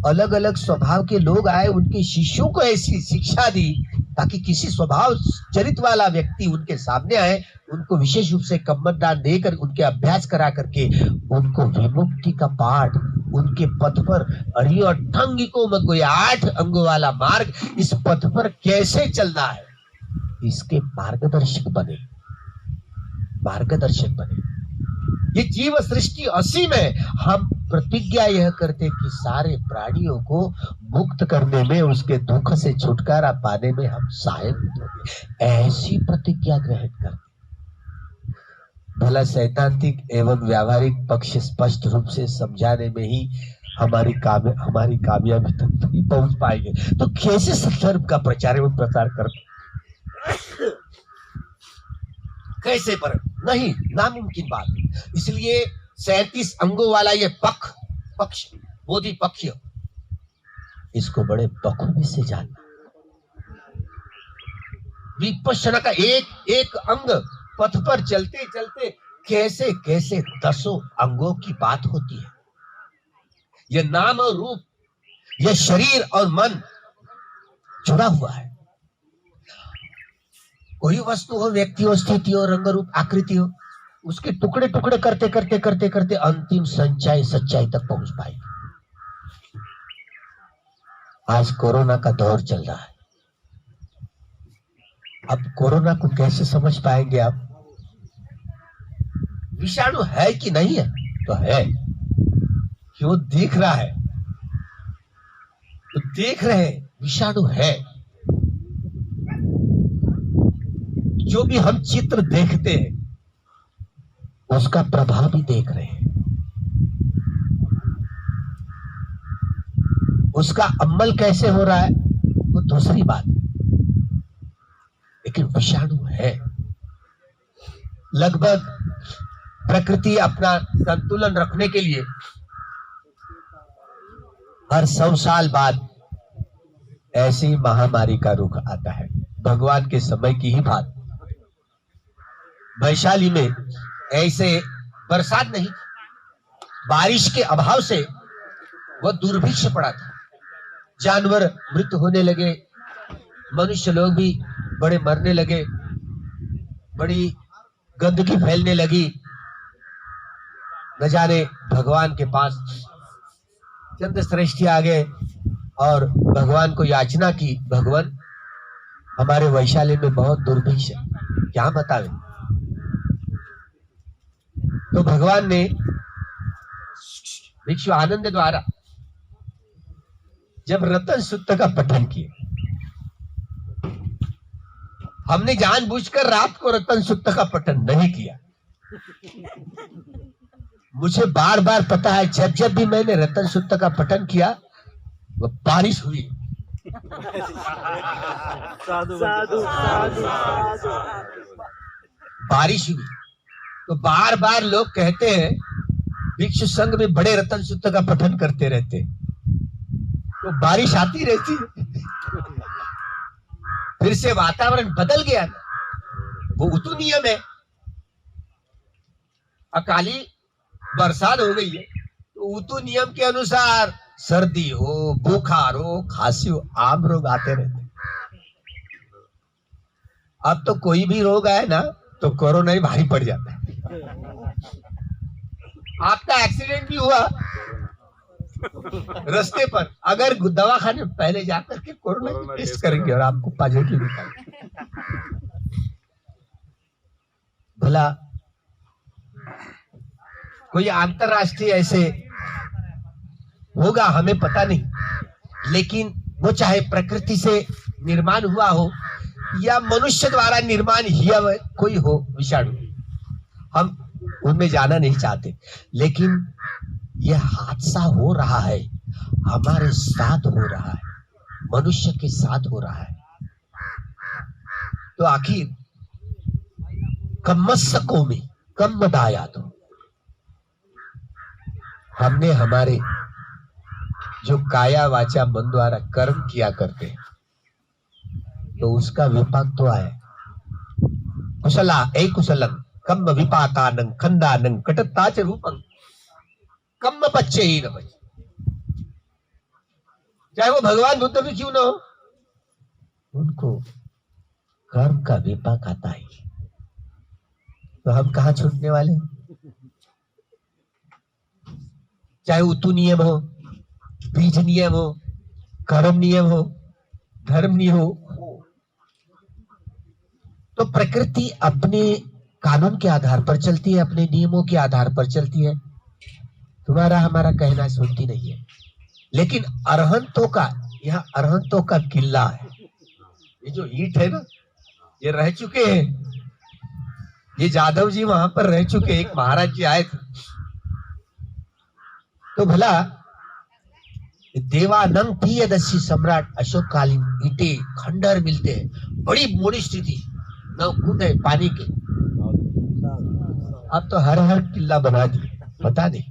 Speaker 2: अलग अलग स्वभाव के लोग आए, उनके शिष्यों को ऐसी शिक्षा दी ताकि किसी स्वभाव चरित्र वाला व्यक्ति उनके सामने आए, उनको विशेष रूप से कम्मरदान देकर उनके अभ्यास करा करके उनको विमुक्ति का पाठ, उनके पथ पर अरियठंगिको मग्गोय, 8 अंगों वाला मार्ग, इस पथ पर कैसे चलना है, इसके मार्गदर्शक बने। ये जीव सृष्टि असीम है। हम प्रतिज्ञा यह करते कि सारे प्राणियों को मुक्त करने में, उसके दुख से छुटकारा पाने में हम सहायक होंगे। ऐसी प्रतिज्ञा ग्रहण करते। भला सैद्धांतिक एवं व्यावहारिक पक्ष स्पष्ट रूप से समझाने में ही हमारी कामयाबी तक नहीं पहुंच पाएंगे, तो कैसे सत्सर्ग का प्रचार एवं प्रसार करते? कैसे? पर नहीं, नामुमकिन बात है। इसलिए 37 अंगों वाला ये पक्ष बोधि पक्ष, इसको बड़े बखूबी से जानना। विपश्यना का एक एक अंग पथ पर चलते चलते कैसे कैसे 10 अंगों की बात होती है। यह नाम और रूप, यह शरीर और मन जुड़ा हुआ है। कोई वस्तु हो, व्यक्ति हो, स्थिति हो, रंग रूप, आकृति हो, उसके टुकड़े टुकड़े करते करते करते करते अंतिम सच्चाई तक पहुंच पाएगी। आज कोरोना का दौर चल रहा है। अब कोरोना को कैसे समझ पाएंगे आप? विषाणु है कि नहीं है? तो है। क्यों देख रहा है? तो देख रहे हैं, विषाणु है। जो भी हम चित्र देखते हैं, उसका प्रभाव भी देख रहे हैं। उसका अमल कैसे हो रहा है वो दूसरी बात है, लेकिन विषाणु है। लगभग प्रकृति अपना संतुलन रखने के लिए हर 100 साल बाद ऐसी महामारी का रुख आता है। भगवान के समय की ही बात, वैशाली में ऐसे बरसात नहीं, बारिश के अभाव से वह दुर्भिक्ष पड़ा था। जानवर मृत होने लगे, मनुष्य लोग भी बड़े मरने लगे, बड़ी गंदगी फैलने लगी। न जाने भगवान के पास चंद श्रेष्ठी आ गए और भगवान को याचना की, भगवान हमारे वैशाली में बहुत दुर्भिक्ष है, क्या बतावे। तो भगवान ने भिक्षु आनंद द्वारा जब रतन सूत्र का पठन किया, हमने जानबूझकर रात को रतन सूत्र का पठन नहीं किया। मुझे बार बार पता है, जब जब भी मैंने रतन सूत्र का पठन किया वो बारिश हुई।
Speaker 3: साधु साधु साधु
Speaker 2: बारिश हुई तो बार बार लोग कहते हैं भिक्षु संघ में बड़े रतन सूत्र का पठन करते रहते, तो बारिश आती रहती। फिर से वातावरण बदल गया ना, वो उतु नियम है। अकाली बरसात हो गई है तो उतु नियम के अनुसार सर्दी हो, बुखार हो, खांसी हो, आम रोग आते रहते। अब तो कोई भी रोग आए ना तो कोरोना ही भारी पड़ जाता है। आपका एक्सीडेंट भी हुआ रास्ते पर, अगर दवाखाने पहले जाकर के कोरोना की टेस्ट करेंगे और आपको पॉजिटिव निकालेंगे, भला कोई अंतरराष्ट्रीय ऐसे होगा हमें पता नहीं, लेकिन वो चाहे प्रकृति से निर्माण हुआ हो या मनुष्य द्वारा निर्माण किया कोई हो विषाणु, हम उनमें जाना नहीं चाहते, लेकिन यह हादसा हो रहा है, हमारे साथ हो रहा है, मनुष्य के साथ हो रहा है। तो आखिर कम्मस्य कौमी कम बताया, तो हमने हमारे जो काया वाचा मन द्वारा कर्म किया करते हैं तो उसका विपाक तो आए। कुशला ए कुशलम कम्म विपाकानं खंडानं कटत्ताच रूपं कम्म बच्चे ही न बचे। चाहे वो भगवान बुद्ध भी क्यों न हो, उनको कर्म का विपाक आता है। तो हम कहाँ छूटने वाले? चाहे उतु नियम हो, बीज नियम हो, कर्म नियम हो, धर्म नियम हो, तो प्रकृति अपने कानून के आधार पर चलती है, अपने नियमों के आधार पर चलती है। तुम्हारा हमारा कहना सुनती नहीं है। लेकिन अरहंतों का, यहाँ अरहंतों का किला है। ये जो ईंट है ना, ये रह चुके हैं, ये जादव जी वहां पर रह चुके। एक महाराज जी आए थे, तो भला देवानंद प्रियदर्शी सम्राट अशोककालीन ईंटे खंडर मिलते हैं, बड़ी मोड़ी स्थिति, नवकुंड है पानी के। अब तो हर हर किला बना दिए, पता नहीं,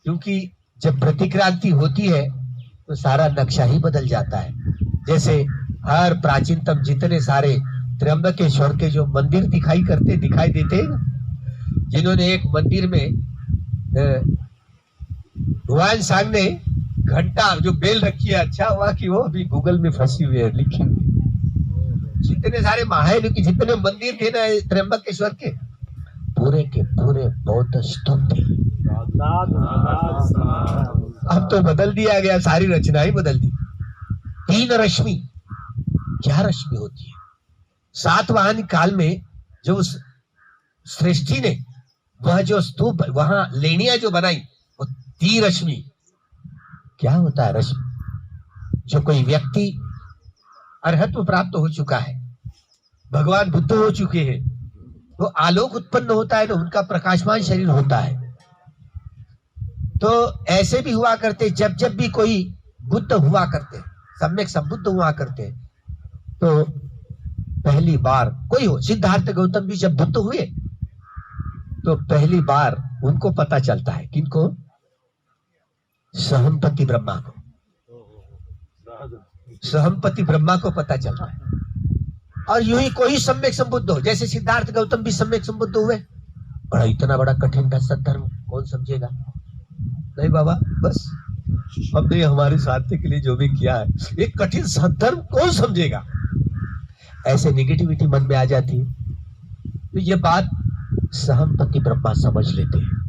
Speaker 2: क्योंकि जब प्रतिक्रांति होती है तो सारा नक्शा ही बदल जाता है। जैसे हर प्राचीनतम जितने सारे त्र्यंबकेश्वर के जो मंदिर दिखाई देते हैं ना, जिन्होंने एक मंदिर में भगवान सांग ने घंटा जो बेल रखी है, अच्छा हुआ कि वो अभी गूगल में फंसी हुई है, लिखी हुई। जितने सारे महान की जितने मंदिर थे ना त्र्यंबकेश्वर के, पूरे के पूरे बौद्ध स्तूप थे। अब तो बदल दिया गया, सारी रचना ही बदल दी। 3 रश्मि, क्या रश्मि होती है? सातवाहन काल में जो उस सृष्टि ने वह जो स्तूप, वहां लेनिया जो बनाई, वो 3 रश्मि। क्या होता है रश्मि? जो कोई व्यक्ति अर्हत्व प्राप्त हो चुका है, भगवान बुद्ध हो चुके हैं, तो आलोक उत्पन्न होता है ना, उनका प्रकाशमान शरीर होता है। तो ऐसे भी हुआ करते, जब जब भी कोई बुद्ध हुआ करते, सम्यक संबुद्ध हुआ करते, तो पहली बार कोई हो, सिद्धार्थ गौतम भी जब बुद्ध हुए तो पहली बार उनको पता चलता है, किनको? सहमपति ब्रह्मा को, सहमपति ब्रह्मा को पता चलता है। और यूं ही कोई सम्यक संबुद्ध हो, जैसे सिद्धार्थ गौतम भी सम्यक संबुद्ध हुए, बड़ा इतना बड़ा कठिन था सद्धर्म, कौन समझेगा? नहीं बाबा, बस हमने हमारे स्वार्थ के लिए जो भी किया है, एक कठिन सद्धर्म कौन समझेगा? ऐसे निगेटिविटी मन में आ जाती है। तो ये बात सहमपति ब्रह्मा समझ लेते हैं,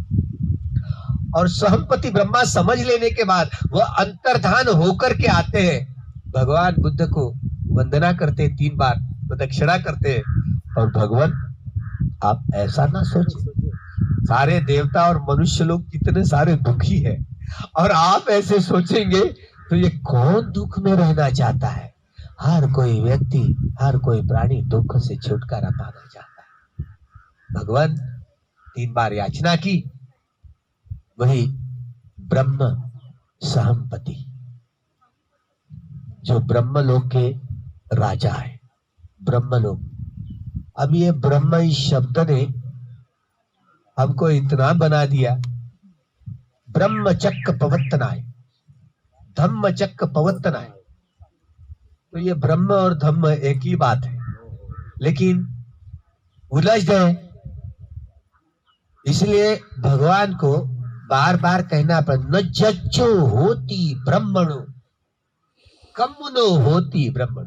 Speaker 2: और सहमपति ब्रह्मा समझ लेने के बाद वह अंतर्धान होकर के आते हैं, भगवान बुद्ध को वंदना करते हैं, 3 बार प्रदक्षिणा करते हैं। और भगवान आप ऐसा ना सोचे, सारे देवता और मनुष्य लोग कितने सारे दुखी हैं, और आप ऐसे सोचेंगे तो ये कौन दुख में रहना चाहता है? हर कोई व्यक्ति, हर कोई प्राणी दुख से छुटकारा पाना चाहता है। भगवान 3 बार याचना की। वही ब्रह्म सहमपति जो ब्रह्मलोक के राजा है, ब्रह्मलोक। अब ये ब्रह्म इस शब्द ने हमको इतना बना दिया, ब्रह्मचक्र पवत्तनाय, धम्मचक्र पवत्तनाय। तो ये ब्रह्म और धम्म एक ही बात है, लेकिन उलझ गए। इसलिए भगवान को बार बार कहना पड़ा, न जज्जो होती ब्रह्मणो कम्मुनो होती ब्रह्मण।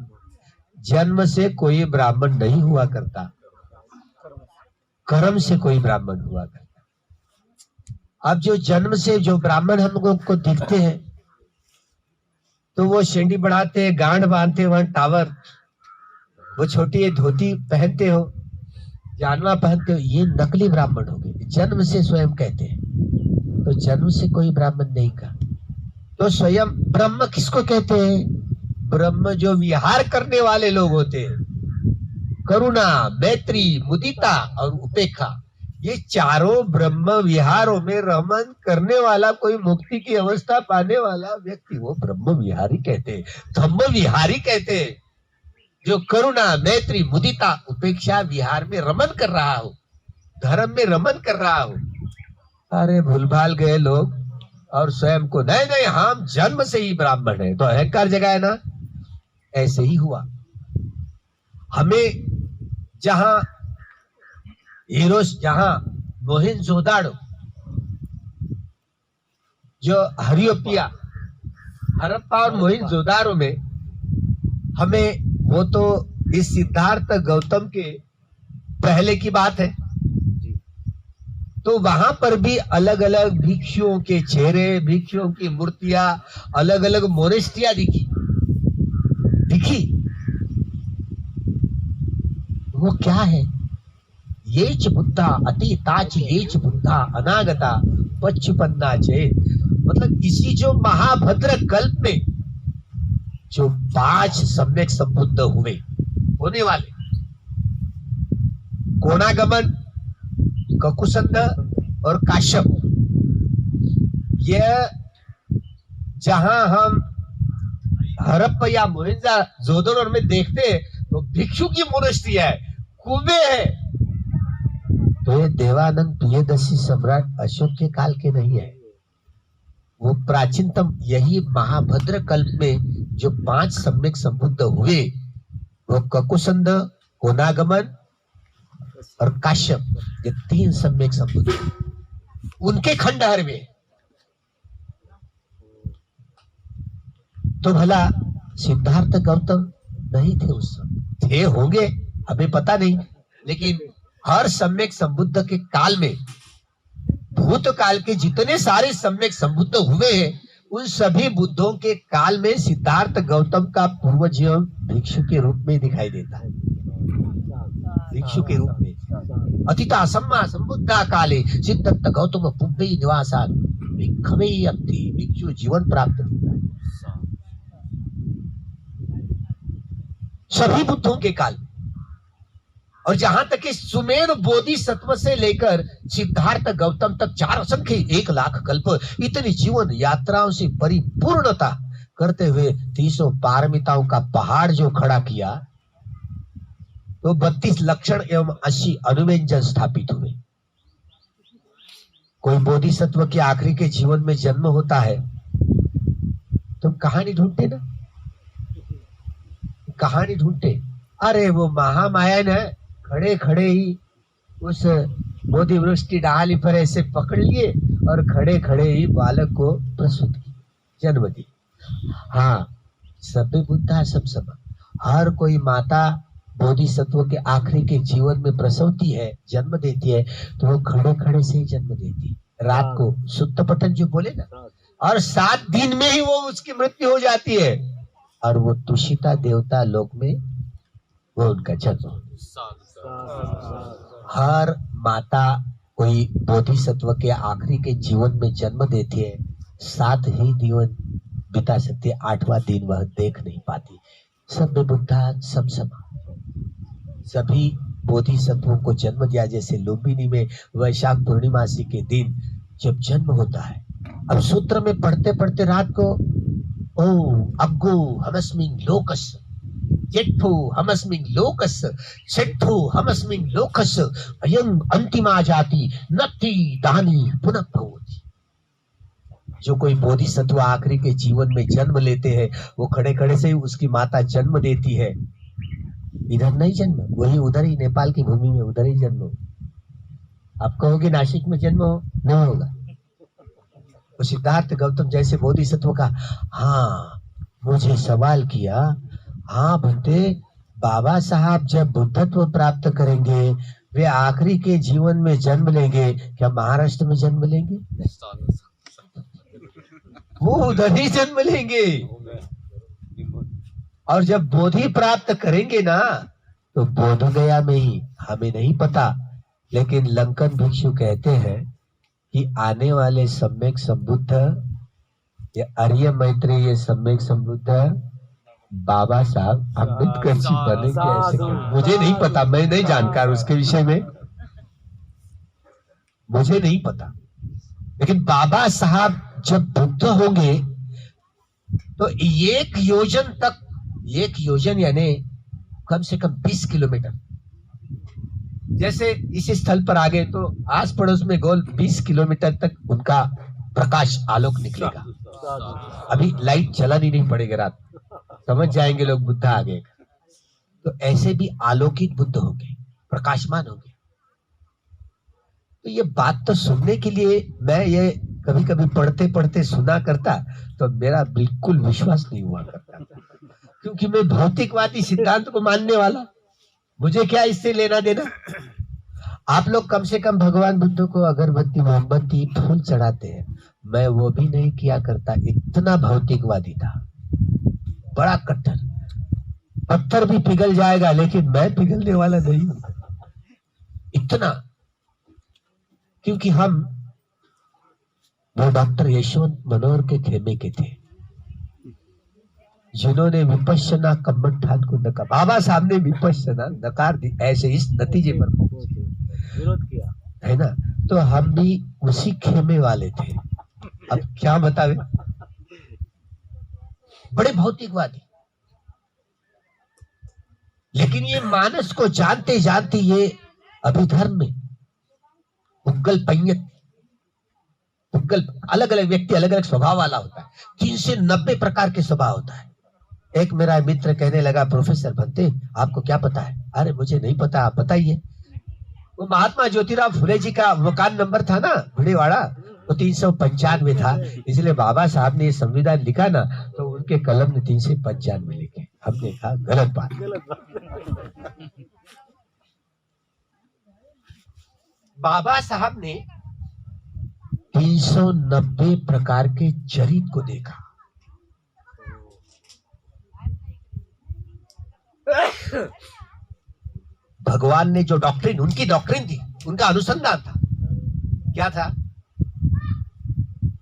Speaker 2: जन्म से कोई ब्राह्मण नहीं हुआ करता, कर्म से कोई ब्राह्मण हुआ करता। अब जो जन्म से जो ब्राह्मण हमको दिखते हैं, तो वो शेंडी बढ़ाते हैं, गांड बांधते वहां टावर, वो छोटी धोती पहनते हो, जानवा पहनते हो, ये नकली ब्राह्मण हो गए। जन्म से स्वयं कहते हैं, तो जन्म से कोई ब्राह्मण नहीं का। तो स्वयं ब्रह्म किसको कहते हैं? ब्रह्म जो विहार करने वाले लोग होते हैं, करुणा, मैत्री, मुदिता और उपेक्षा, ये चारों ब्रह्म विहारों में रमन करने वाला, कोई मुक्ति की अवस्था पाने वाला व्यक्ति, वो ब्रह्म विहारी कहते हैं, धम्म विहारी कहते हैं। जो करुणा, मैत्री, मुदिता, उपेक्षा विहार में रमन कर रहा हो, धर्म में रमन कर रहा हो। अरे भूलभाल गए लोग, और स्वयं को नहीं नहीं हम जन्म से ही ब्राह्मण है, तो अहंकार जगाए ना। ऐसे ही हुआ। हमें जहां हीरोस, जहां मोहिंजोदाड़ो, जो हरियोपिया, हरप्पा और मोहिंजोदाड़ो में हमें, वो तो इस सिद्धार्थ गौतम के पहले की बात है। तो वहां पर भी अलग अलग भिक्षुओं के चेहरे, भिक्षुओं की मूर्तियां, अलग अलग मोनेस्ट्रियां दिखी। वो क्या है? ये च बुद्धा अतीताच, ये च बुद्धा अनागता पच्चुपन्ना चे। मतलब इसी जो महाभद्र कल्प में जो 5 सम्यक संबुद्ध हुए, होने वाले, कोणागमन, ककुसंद और काश्यप, यह जहां हम हड़प्पा या मोहनजोदड़ो में देखते हैं, तो भिक्षु की मोनेस्ट्री है, कुबे है। तो ये देवानंद प्रियदर्शी सम्राट अशोक के काल के नहीं है, वो प्राचीनतम यही महाभद्र कल्प में जो 5 सम्यक संबुद्ध हुए, वो ककुसंद, कोणागमन और काश्यप, ये 3 सम्यक संबुद्ध, उनके खंडहर में। तो भला सिद्धार्थ गौतम नहीं थे उस समय, थे होंगे, हमें पता नहीं, लेकिन हर सम्यक संबुद्ध के काल में, भूतकाल के जितने सारे सम्यक संबुद्ध हुए हैं, उन सभी बुद्धों के काल में सिद्धार्थ गौतम का पूर्व जीवन भिक्षु के रूप में दिखाई देता है। भिक्षु के रूप में अतिता सम्मा संबुद्धा काले सिद्धार्थ गौतम पुब्बे निवासा भिक्षवे अति, भिक्षु जीवन प्राप्त होता है सभी बुद्धों के काल। और जहां तक कि सुमेर बोधिसत्व से लेकर सिद्धार्थ गौतम तक 4 असंख्य 1 लाख कल्प, इतनी जीवन यात्राओं से परिपूर्णता करते हुए 300 पारमिताओं का पहाड़ जो खड़ा किया, तो 32 लक्षण एवं 80 अनुव्यंजन स्थापित हुए। कोई बोधिसत्व के आखिरी के जीवन में जन्म होता है, तुम कहानी ढूंढते ना, कहानी ढूंढते। अरे वो महामाया ने खड़े खड़े ही उस बोधि वृक्ष की डाली पर ऐसे पकड़ लिए और खड़े खड़े ही बालक को प्रसूत की, जन्म दी। हाँ, सब बुद्धा सब समान, हर कोई माता बोधिसत्व के आखिरी के जीवन में प्रसवती है, जन्म देती है, तो वो खड़े खड़े से ही जन्म देती है। रात को सुत्तपटन जो बोले ना, और 7 दिन में ही वो उसकी मृत्यु हो जाती है, और वो तुषिता देवता लोक में वो उनका जन्म। हर माता कोई बोधिसत्व के आखिरी के जीवन में जन्म देती है, 7 ही जीवन बिता सकती है, 8वां दिन वह देख नहीं पाती। सब में बुद्धा सब सभी बोधिसत्वों को जन्म दिया। जैसे लुम्बिनी में वैशाख पूर्णिमासी के दिन जब जन्म होता है, अब सूत्र में पढ़ते पढ़ते रात को ओ अग्गो हमस्मिंग लोकस, जेठो हमस्मिंग लोकस, सेठो हमस्मिंग लोकस, अयं अंतिमा जाति नत्ति दानी पुनः भवति। जो कोई बोधिसत्व आखिरी के जीवन में जन्म लेते हैं, वो खड़े खड़े से ही उसकी माता जन्म देती है। इधर नहीं जन्म, वही उधर ही नेपाल की भूमि में उधर ही जन्म हो। आप कहोगे नासिक में जन्म हो, नहीं होगा। तो सिद्धार्थ गौतम जैसे बोधिसत्व का, हाँ मुझे सवाल किया, हाँ भंते बाबा साहब जब बुद्धत्व प्राप्त करेंगे, वे आखिरी के जीवन में जन्म लेंगे, क्या महाराष्ट्र में जन्म लेंगे? वो उधर ही जन्म लेंगे। और जब बोधि प्राप्त करेंगे ना, तो बोध गया में ही, हमें नहीं पता, लेकिन लंकन भिक्षु कहते हैं कि आने वाले सम्यक संबुद्ध या आर्य मैत्रेय ये सम्यक संबुद्ध बाबा साहब अम्बेडकर जी बनेंगे। ऐसे मुझे नहीं पता, मैं नहीं जानकार उसके विषय में, मुझे नहीं पता, लेकिन बाबा साहब जब बुद्ध होंगे तो 1 योजन तक, 1 योजन यानी कम से कम 20 किलोमीटर, जैसे इस स्थल पर आ गए तो आस पड़ोस में गोल 20 किलोमीटर तक उनका प्रकाश आलोक निकलेगा। अभी लाइट चलानी नहीं पड़ेगी, रात समझ जाएंगे लोग बुद्ध आ गए। तो ऐसे भी आलोकित बुद्ध होंगे, प्रकाशमान होंगे। तो ये बात तो सुनने के लिए मैं ये कभी कभी पढ़ते पढ़ते सुना करता, तो मेरा बिल्कुल विश्वास नहीं हुआ करता, क्योंकि मैं भौतिकवादी सिद्धांत को मानने वाला, मुझे क्या इससे लेना देना। आप लोग कम से कम भगवान बुद्ध को अगरबत्ती मोमबत्ती फूल चढ़ाते हैं, मैं वो भी नहीं किया करता। इतना भौतिकवादी था, बड़ा कट्टर, पत्थर भी पिघल जाएगा लेकिन मैं पिघलने वाला नहीं हूं, इतना। क्योंकि हम वो डॉक्टर यशवंत मनोहर के खेमे के थे, जिन्होंने विपश्यना कम्मठान को नकार, बाबा साहब ने विपश्यना नकार दी, ऐसे इस नतीजे पर पहुंचे,
Speaker 3: विरोध किया
Speaker 2: है ना। तो हम भी उसी खेमे वाले थे। अब क्या बतावे, बड़े भौतिकवादी। लेकिन ये मानस को जानते जानते ये अभिधर्म में उग्गल पंयत, उग्गल, अलग अलग व्यक्ति अलग अलग स्वभाव वाला होता है। 3 से 90 प्रकार के स्वभाव होता है। एक मेरा मित्र कहने लगा, प्रोफेसर भंते आपको क्या पता है? अरे मुझे नहीं पता, आप बताइए। वो महात्मा ज्योतिराव फुले जी का मकान नंबर था ना भिड़ेवाड़ा, वो 395 था, इसलिए बाबा साहब ने ये संविधान लिखा ना, तो उनके कलम ने 395 लिखे। हमने कहा गलत बात। बाबा साहब ने 390 प्रकार के चरित को देखा। भगवान ने जो डॉक्ट्रिन, उनकी डॉक्ट्रिन थी, उनका अनुसंधान था, क्या था?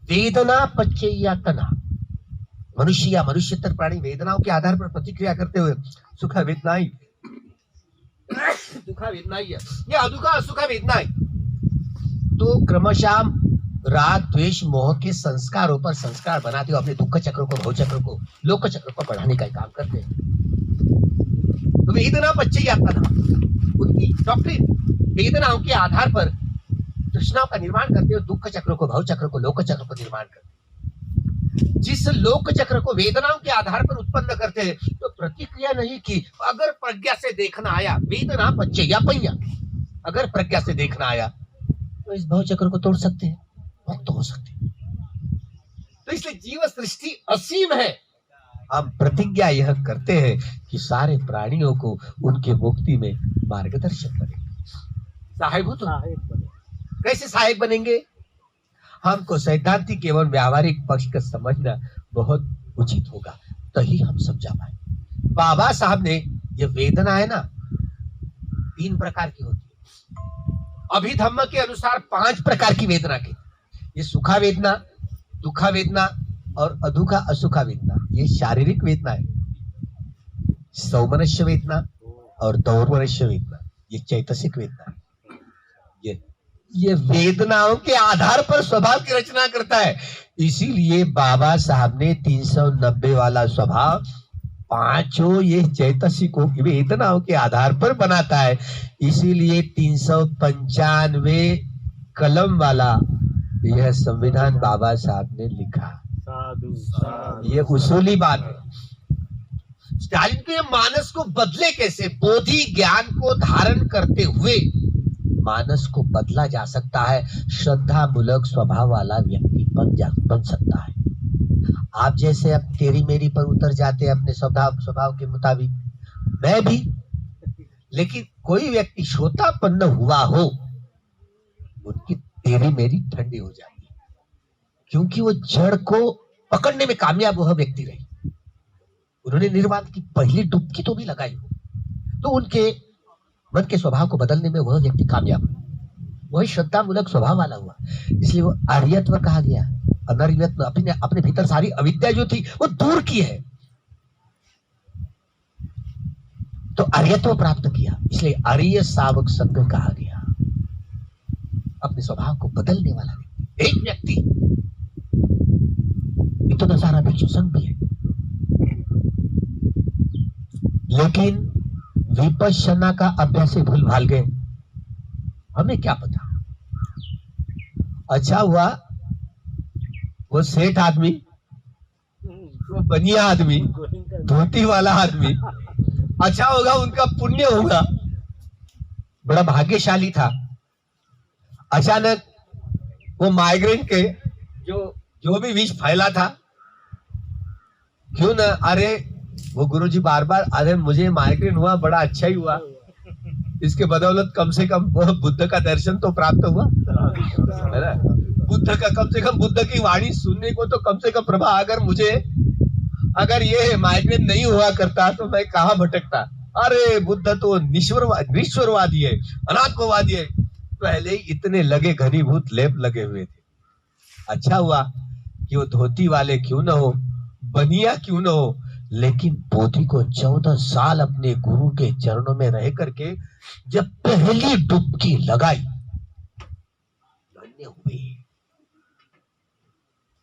Speaker 2: वेदना पच्चेयातना, मनुष्य या मनुष्यतर प्राणी वेदनाओं के आधार पर प्रतिक्रिया करते हुए सुख वेदनाएं, दुख वेदनाएं या अदुखा सुख वेदनाएं, तो क्रमशः राग द्वेष मोह के संस्कारों पर संस्कार बनाते हुए अपने दुख चक्र को, भव चक्र को, लोक चक्र को बढ़ाने का काम करते हैं। तो वेदना पच्चेयातना, उनकी डॉक्ट्रिन वेदनाओं के आधार पर तृष्णाओं का निर्माण करते हुए दुख चक्र को, भव चक्र को, लोक चक्र को निर्माण करते हैं। जिस लोक चक्र को वेदनाओं के आधार पर उत्पन्न करते हैं, तो प्रतिक्रिया नहीं की। अगर प्रज्ञा से देखना आया, वेदना पच्चेयापय्या, अगर प्रज्ञा से देखना आया तो इस भव चक्र को तोड़ सकते हैं, मुक्त हो सकते हैं। तो इसलिए जीव सृष्टि असीम है, हम प्रतिज्ञा यह करते हैं कि सारे प्राणियों को उनके मुक्ति में मार्गदर्शन करेंगे। सहायक हो तो कैसे सहायक बनेंगे? हमको सैद्धांतिक एवं व्यावहारिक पक्ष का समझना बहुत उचित होगा, तभी हम समझा पाए। बाबा साहब ने ये वेदना है ना, 3 प्रकार की होती है। अभिधम्म के अनुसार 5 प्रकार की वेदना की, ये सुखा वेदना, दुखा वेदना और अदुखा असुखा वेदना, ये शारीरिक वेदना है। सौमनस्य वेदना और दौर्मनस्य वेदना, ये चैतसिक वेदना है। ये वेदनाओं के आधार पर स्वभाव की रचना करता है। इसीलिए बाबा साहब ने 390 वाला स्वभाव 5 ये चैतसिकों की वेदनाओं के आधार पर बनाता है। इसीलिए 395 कलम वाला यह संविधान बाबा साहब ने लिखा।
Speaker 3: साधु साधु।
Speaker 2: ये उसूली बात है। स्टालिन के मानस को बदले कैसे? बोधि ज्ञान को धारण करते हुए मानस को बदला जा सकता है। श्रद्धा मूलक स्वभाव वाला व्यक्ति बन सकता है। आप जैसे अब तेरी मेरी पर उतर जाते हैं अपने स्वभाव के मुताबिक, मैं भी, लेकिन कोई व्यक्ति श्रोतापन्न हुआ हो, उनकी तेरी मेरी ठंडी हो जाती है, क्योंकि वो जड़ को पकड़ने में कामयाब वह व्यक्ति रहे। उन्होंने निर्वाण की पहली डुबकी तो भी लगाई हो, तो उनके मन के स्वभाव को बदलने में वह व्यक्ति कामयाब हुआ, वही श्रद्धा मूलक स्वभाव वाला हुआ। इसलिए वो आर्यत्व कहा गया। अनार्यत्व अपने भीतर सारी अविद्या जो थी वो दूर की है, तो आर्यत्व प्राप्त किया, इसलिए आर्य सावक संघ कहा गया। अपने स्वभाव को बदलने वाला व्यक्ति, एक व्यक्ति, इतना सारा भिक्षु संघ भी है, लेकिन विपश्यना का अभ्यास से भूल भाल गए। हमें क्या पता? अच्छा हुआ वो सेठ आदमी, वो बनिया आदमी, धोती वाला आदमी, अच्छा होगा, उनका पुण्य होगा, बड़ा भाग्यशाली था। अचानक वो माइग्रेन के जो भी विष फैला था, क्यों ना, अरे वो गुरुजी बार बार, अरे मुझे माइग्रेन हुआ, बड़ा अच्छा ही हुआ, इसके बदौलत कम से कम वो बुद्ध का दर्शन तो प्राप्त हुआ, है ना? बुद्ध का कम से कम, बुद्ध की वाणी सुनने को तो कम से कम प्रभा, अगर ये माइग्रेन नहीं हुआ करता तो मैं कहाँ भटकता। अरे बुद्ध तो निश्वरवादी है, अनात्मवादी है, पहले ही इतने लगे, घनीभूत लेप लगे हुए थे। अच्छा हुआ कि वो धोती वाले क्यों न हो, बनिया क्यों न हो, लेकिन पोथी को 14 साल अपने गुरु के चरणों में रह करके जब पहली डुबकी लगाई, धन्य हुए।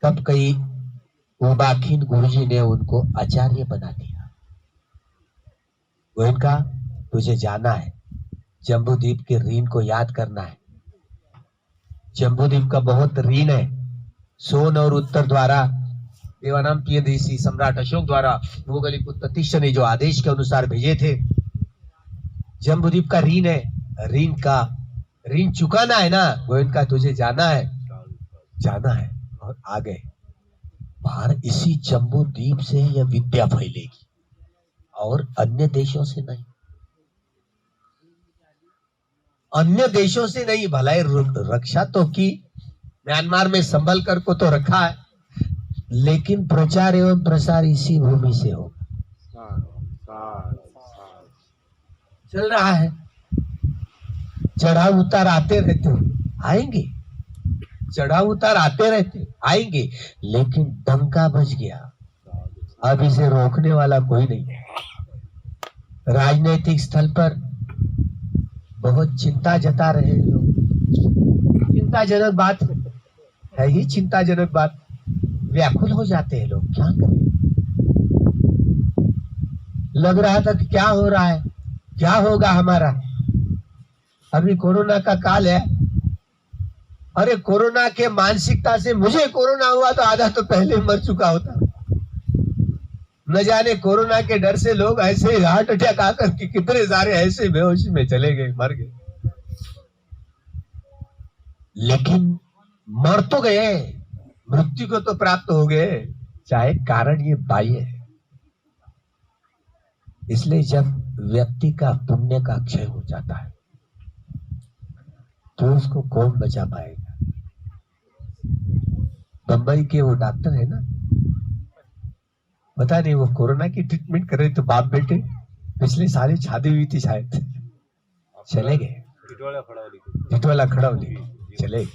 Speaker 2: तब कई उबाखिन गुरुजी ने उनको आचार्य बना दिया। गोयनका, तुझे जाना है, जम्बूद्वीप के ऋण को याद करना है। जम्बूद्वीप का बहुत ऋण है। सोन और उत्तर द्वारा देवानांपिय ऋषि सम्राट अशोक द्वारा भौगोलिक तिष्ठ ने जो आदेश के अनुसार भेजे थे, जम्बूद्वीप का ऋण है, ऋण चुकाना है ना। गोयनका, तुझे जाना है और आ गए बाहर। इसी जम्बूद्वीप से यह विद्या फैलेगी और अन्य देशों से नहीं, अन्य देशों से नहीं। भलाई रक्षा तो की, म्यांमार में संभल कर को तो रखा है, लेकिन प्रचार एवं प्रसार इसी भूमि से होगा। चल रहा है, चढ़ाव उतार आते रहते आएंगे, चढ़ाव उतार आते रहते आएंगे, लेकिन डंका बज गया, अब इसे रोकने वाला कोई नहीं है। राजनीतिक स्थल पर बहुत चिंता जता रहे लोग, चिंताजनक बात है ही, चिंताजनक बात, व्याकुल हो जाते हैं लोग, क्या करें। लग रहा था कि क्या हो रहा है, क्या होगा हमारा। अभी कोरोना का काल है, अरे कोरोना के मानसिकता से, मुझे कोरोना हुआ तो आधा तो पहले मर चुका होता। न जाने कोरोना के डर से लोग ऐसे हार्ट अटैक आकर के कितने सारे ऐसे बेहोशी में चले गए, मर गए। लेकिन मर तो गए, मृत्यु को तो प्राप्त हो गए, चाहे कारण ये बाह्य है। इसलिए जब व्यक्ति का पुण्य का क्षय हो जाता है तो उसको कौन बचा पाएगा। बंबई के वो डॉक्टर है ना, पता नहीं वो कोरोना की ट्रीटमेंट कर रहे तो बाप बेटे पिछले साल ही शादी हुई थी शायद, चले गए टिटवाला खड़ावली चले गए।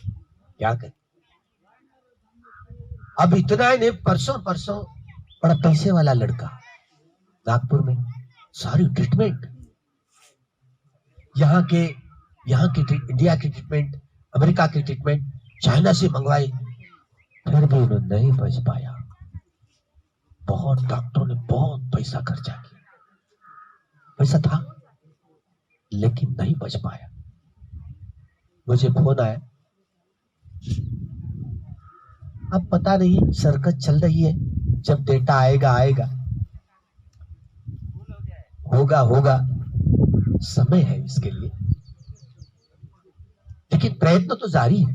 Speaker 2: क्या करें। अब इतना ही नहीं, परसों बड़ा पैसे वाला लड़का नागपुर में सारी ट्रीटमेंट यहाँ के इंडिया की ट्रीटमेंट, अमेरिका की ट्रीटमेंट, चाइना से मंगवाई, फिर भी उन्होंने नहीं बच पाया। बहुत डॉक्टरों ने बहुत पैसा खर्चा किया, पैसा था लेकिन नहीं बच पाया। मुझे फोन आया, अब पता नहीं सर्कस चल रही है, जब डेटा आएगा होगा, समय है इसके लिए, लेकिन प्रयत्न तो जारी है।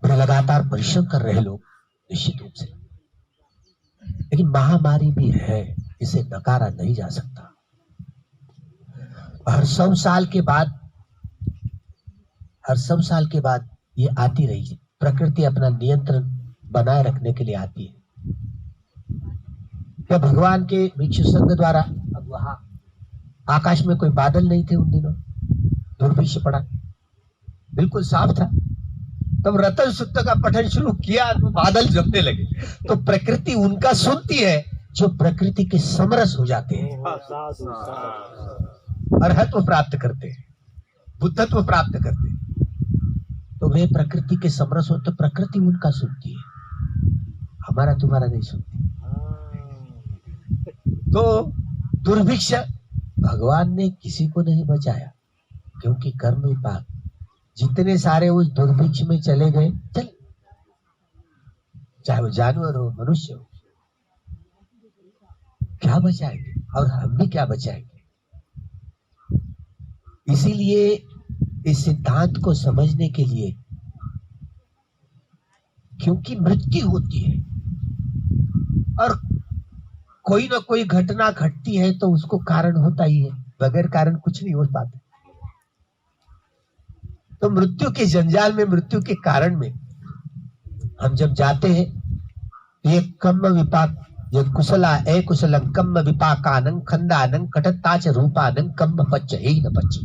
Speaker 2: बड़े लगातार परिश्रम कर रहे लोग निश्चित रूप से, लेकिन महामारी भी है, इसे नकारा नहीं जा सकता। हर 100 साल के बाद ये आती रही है। प्रकृति अपना नियंत्रण बनाए रखने के लिए आती है। क्या भगवान के भिक्षु संघ द्वारा, अब वहां आकाश में कोई बादल नहीं थे उन दिनों, दुर्भिक्ष पड़ा, बिल्कुल साफ था। तब रतन सूत्र का पठन शुरू किया तो बादल जमने लगे। तो प्रकृति उनका सुनती है जो प्रकृति के समरस हो जाते हैं, अर्हत्व प्राप्त करते हैं, बुद्धत्व प्राप्त करते हैं। तो वे प्रकृति के समरस हो तो प्रकृति उनका सुनती है, हमारा तुम्हारा नहीं सुनती। तो दुर्भिक्ष भगवान ने किसी को नहीं बचाया, क्योंकि कर्म विपाक जितने सारे उस दुर्भिक्ष में चले गए, चल, चाहे वो जानवर हो मनुष्य हो, क्या बचाएंगे और हम भी क्या बचाएंगे। इसीलिए इस सिद्धांत को समझने के लिए, क्योंकि मृत्यु होती है और कोई ना कोई घटना घटती है तो उसको कारण होता ही है, बगैर कारण कुछ नहीं हो पाता। तो मृत्यु के जंजाल में, मृत्यु के कारण में हम जब जाते हैं, ये कर्म विपाक, ये कुशला ए कुशलम कर्म विपाकानं खंडानं कटत्ताच रूपानं कर्म पच्च ही न पच्च।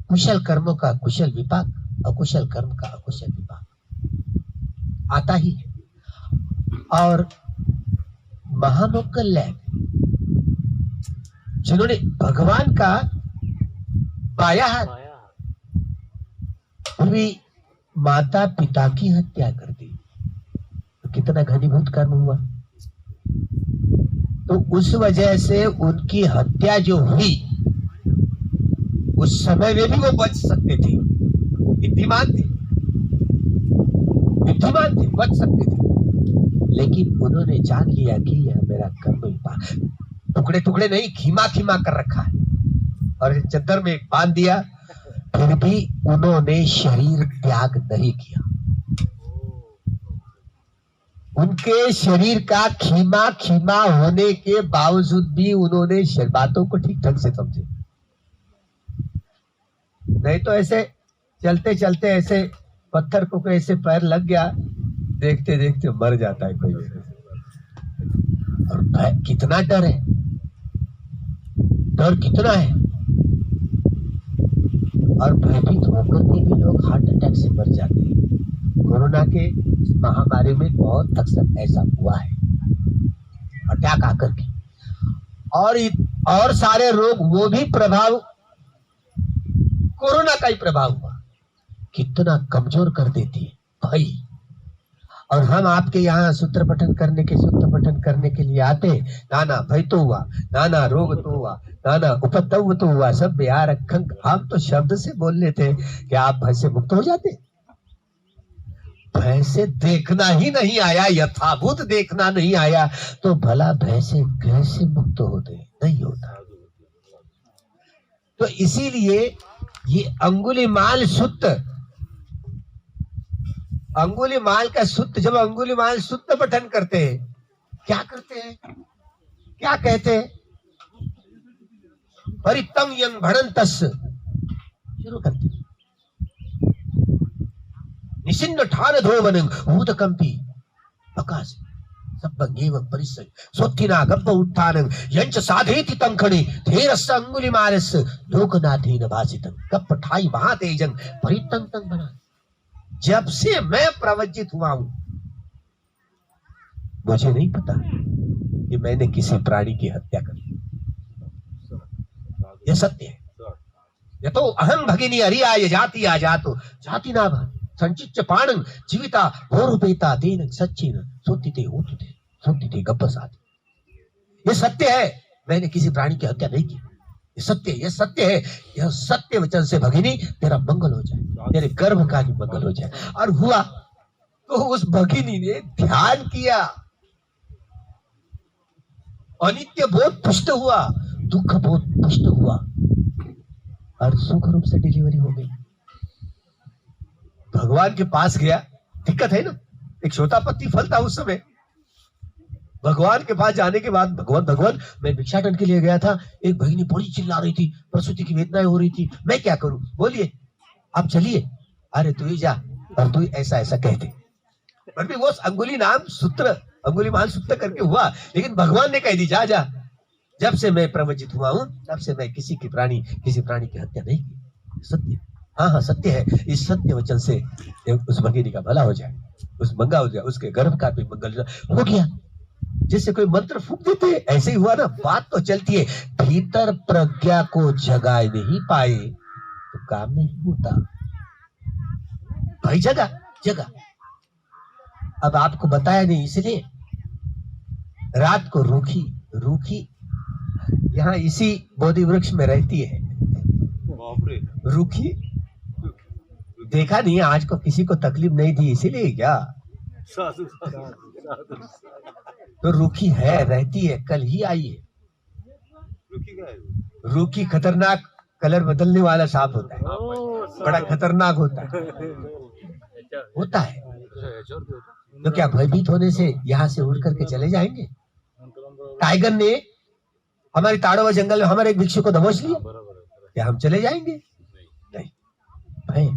Speaker 2: कुशल कर्मों का कुशल विपाक, अकुशल कर्म का अकुशल विपाक आता ही है। और महानों कल्याण, जिन्होंने भगवान का बाया हाथ, भी माता पिता की हत्या कर दी, तो कितना घनीभूत कर्म हुआ। तो उस वजह से उनकी हत्या जो हुई, उस समय में भी वो बच सकते थे, बुद्धिमान थे, बच सकते थे, लेकिन उन्होंने जान लिया कि यह मेरा कर्म विपाक, टुकड़े टुकड़े नहीं, खीमा खीमा कर रखा है और चद्दर में बांध दिया, फिर भी उन्होंने शरीर त्याग नहीं किया। उनके शरीर का खीमा खीमा होने के बावजूद भी उन्होंने बातों को ठीक ढंग से समझे। नहीं तो ऐसे चलते चलते ऐसे पत्थर को ऐसे पैर लग गया, देखते देखते मर जाता है कोई। और कितना डर है, डर कितना है। और भयभीत होकर के भी लोग हार्ट अटैक से मर जाते हैं। कोरोना के महामारी में बहुत अक्सर ऐसा हुआ है, अटैक आकर के। और सारे रोग, वो भी प्रभाव कोरोना का ही प्रभाव हुआ, कितना कमजोर कर देती है भाई। और हम आपके यहाँ सूत्र पठन करने के लिए आते, नाना भय तो हुआ, नाना रोग तो हुआ, नाना उपद्रव तो हुआ, सब बिहार अखंड। हम तो शब्द से बोल लेते कि आप भय से मुक्त हो जाते। भय से देखना ही नहीं आया, यथाभूत देखना नहीं आया, तो भला भय से कैसे मुक्त होते? नहीं होता। तो इसीलिए ये अंगुलीमाल सूत्र, अंगुलीमाल का सूत्र, जब अंगुलीमाल सूत्र पठन करते हैं, क्या करते हैं, क्या कहते हैं? परितं यं भणन्तस् शुरू करते निशिन्न ठान धोवनं भूतकंपी आकाश सब्बंगेव परिसर सोत्थिना गब्ब उत्थानं यंच साधेति तंखणे धेरस्य अंगुलिमालस्य लोकनाथेन भासितं गप्प ठाई महातेजं परितं तं बना। जब से मैं प्रवज्जित हुआ हूं मुझे नहीं पता कि मैंने किसी प्राणी की हत्या करी। यह सत्य है। यह तो अहं भगिनी अरियाय जाति आ जातो जाति ना भान संचिच्च पाणं जीविता भोरुपेता तेन सच्चेन सोत्थिते गब्बसाति। यह सत्य है, मैंने किसी प्राणी की हत्या नहीं की। ये सत्य है, यह सत्य है। यह सत्य वचन से भगिनी तेरा मंगल हो जाए, तेरे गर्भ का भी मंगल हो जाए। और हुआ तो उस भगिनी ने ध्यान किया, अनित्य बोध पुष्ट हुआ, दुख बोध पुष्ट हुआ और सुख रूप से डिलीवरी हो गई। भगवान के पास गया, दिक्कत है ना, एक शोतापत्ति फल था उस समय। भगवान के पास जाने के बाद भगवान मैं भिक्षाटन के लिए गया था, एक भगिनी बड़ी चिल्ला रही थी, प्रसूति की वेदनाएं हो रही थी, मैं क्या करूं, बोलिए आप चलिए। अरे तू ही जा और तू ऐसा ऐसा कहते, पर भी वो अंगुलीमाल सूत्र करके हुआ, लेकिन भगवान ने कह दी जा जा। जब से मैं प्रवचित हुआ हूं तब से मैं किसी प्राणी की हत्या नहीं की। सत्य, हाँ सत्य है। इस सत्य वचन से उस भगिनी का भला हो जाए, उस मंगा हो जाए, उसके गर्भ का भी मंगल हो गया। जैसे कोई मंत्र फूंक देते ऐसे ही हुआ ना। बात तो चलती है, भीतर प्रज्ञा को जगाए नहीं पाए तो काम नहीं होता भाई। जगा अब आपको बताया नहीं, इसलिए रात को रूखी यहाँ इसी बोधि वृक्ष में रहती है। रूखी देखा नहीं, आज को किसी को तकलीफ नहीं दी, इसीलिए क्या तो रूखी है, रहती है, कल ही आई है। रूखी खतरनाक कलर बदलने वाला सांप होता है, बड़ा खतरनाक होता है। तो क्या भयभीत होने से यहाँ से उड़ करके चले जाएंगे? टाइगर ने हमारी ताड़ोवा जंगल में हमारे एक भिक्षु को दबोच लिया, क्या हम चले जाएंगे? नहीं भाई,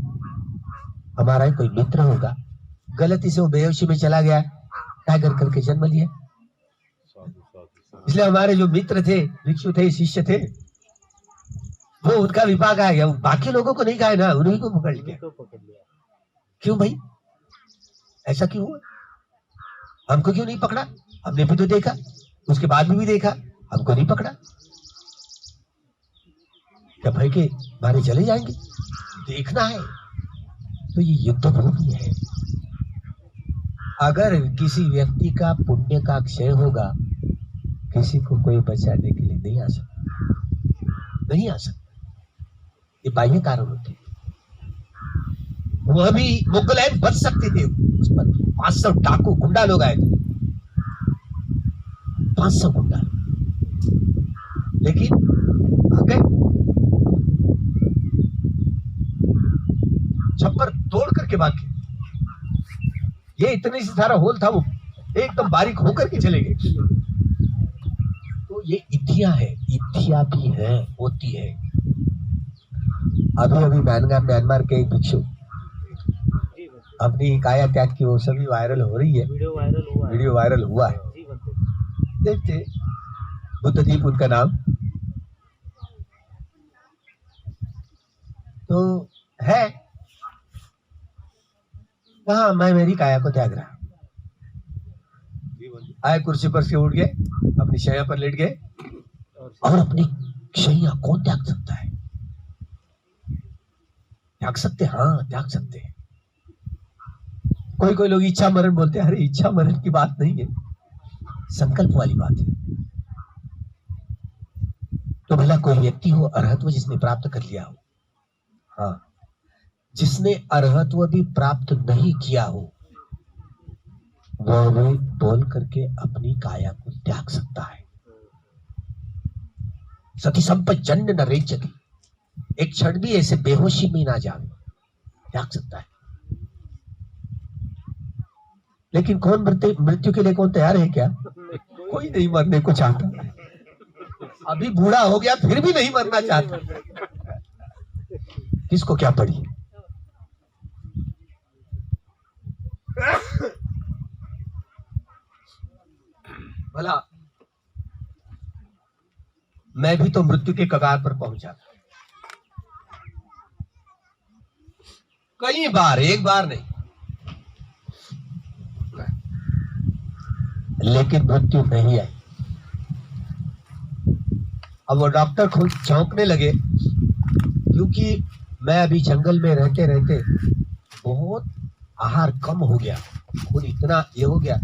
Speaker 2: हमारा ही कोई मित्र होगा, गलती से वो बेहोशी में चला गया, टाइगर करके जन्म लिया। इसलिए हमारे जो मित्र थे, भिक्षु थे, शिष्य थे, वो उनका विपाक आ गया, बाकी लोगों को नहीं खाए ना, उन्हीं को पकड़ लिया। क्यों भाई, ऐसा क्यों हुआ? हमको क्यों नहीं पकड़ा? हमने भी तो देखा, उसके बाद भी देखा, हमको नहीं पकड़ा। क्या भाई के मारे चले जाएंगे? देखना है तो ये युद्ध भूमि है। अगर किसी व्यक्ति का पुण्य का क्षय होगा, किसी को कोई बचाने के लिए नहीं आ सकता। ये बाह्य कारण होते। वह भी मुगलैन बच सकते थे, उस पर 500 डाकू गुंडा लोग आए थे, 500 गुंडा, लेकिन आ गए, छप्पर तोड़ करके भागे। ये इतने से सारा होल था, वो एकदम बारीक होकर के चले गए। तो ये इथिया भी है, होती है। अभी म्यांमार के एक भिक्षु अपनी काया त्याग की, वो सभी वायरल हो रही है, वीडियो वायरल हुआ है, देखते। बुद्धदीप उनका नाम तो है। कहा मैं मेरी काया को त्याग रहा, आए कुर्सी पर से उठ गए, अपनी शैया पर लेट गए। और अपनी शैया कौन त्याग सकता है? त्याग सकते, हाँ त्याग सकते हैं। कोई लोग इच्छा मरण बोलते हैं, अरे इच्छा मरण की बात नहीं है, संकल्प वाली बात है। तो भला कोई व्यक्ति हो अरहत्व जिसने प्राप्त कर लिया हो, हाँ, जिसने अरहत्व भी प्राप्त नहीं किया हो, वह बोल करके अपनी काया को त्याग सकता है। सती संपजन्य न रेचती, एक क्षण भी ऐसे बेहोशी में ना जाए, त्याग सकता है। लेकिन कौन मृत्यु के लिए कौन तैयार है? क्या कोई नहीं मरने को चाहता। अभी बूढ़ा हो गया फिर भी नहीं मरना चाहता। किसको क्या पड़ी? भला मैं भी तो मृत्यु के कगार पर पहुंचा था कई बार, एक बार नहीं, लेकिन मृत्यु नहीं आई। अब वो डॉक्टर खुद चौंकने लगे, क्योंकि मैं अभी जंगल में रहते रहते बहुत आहार कम हो गया, खून इतना ये हो गया।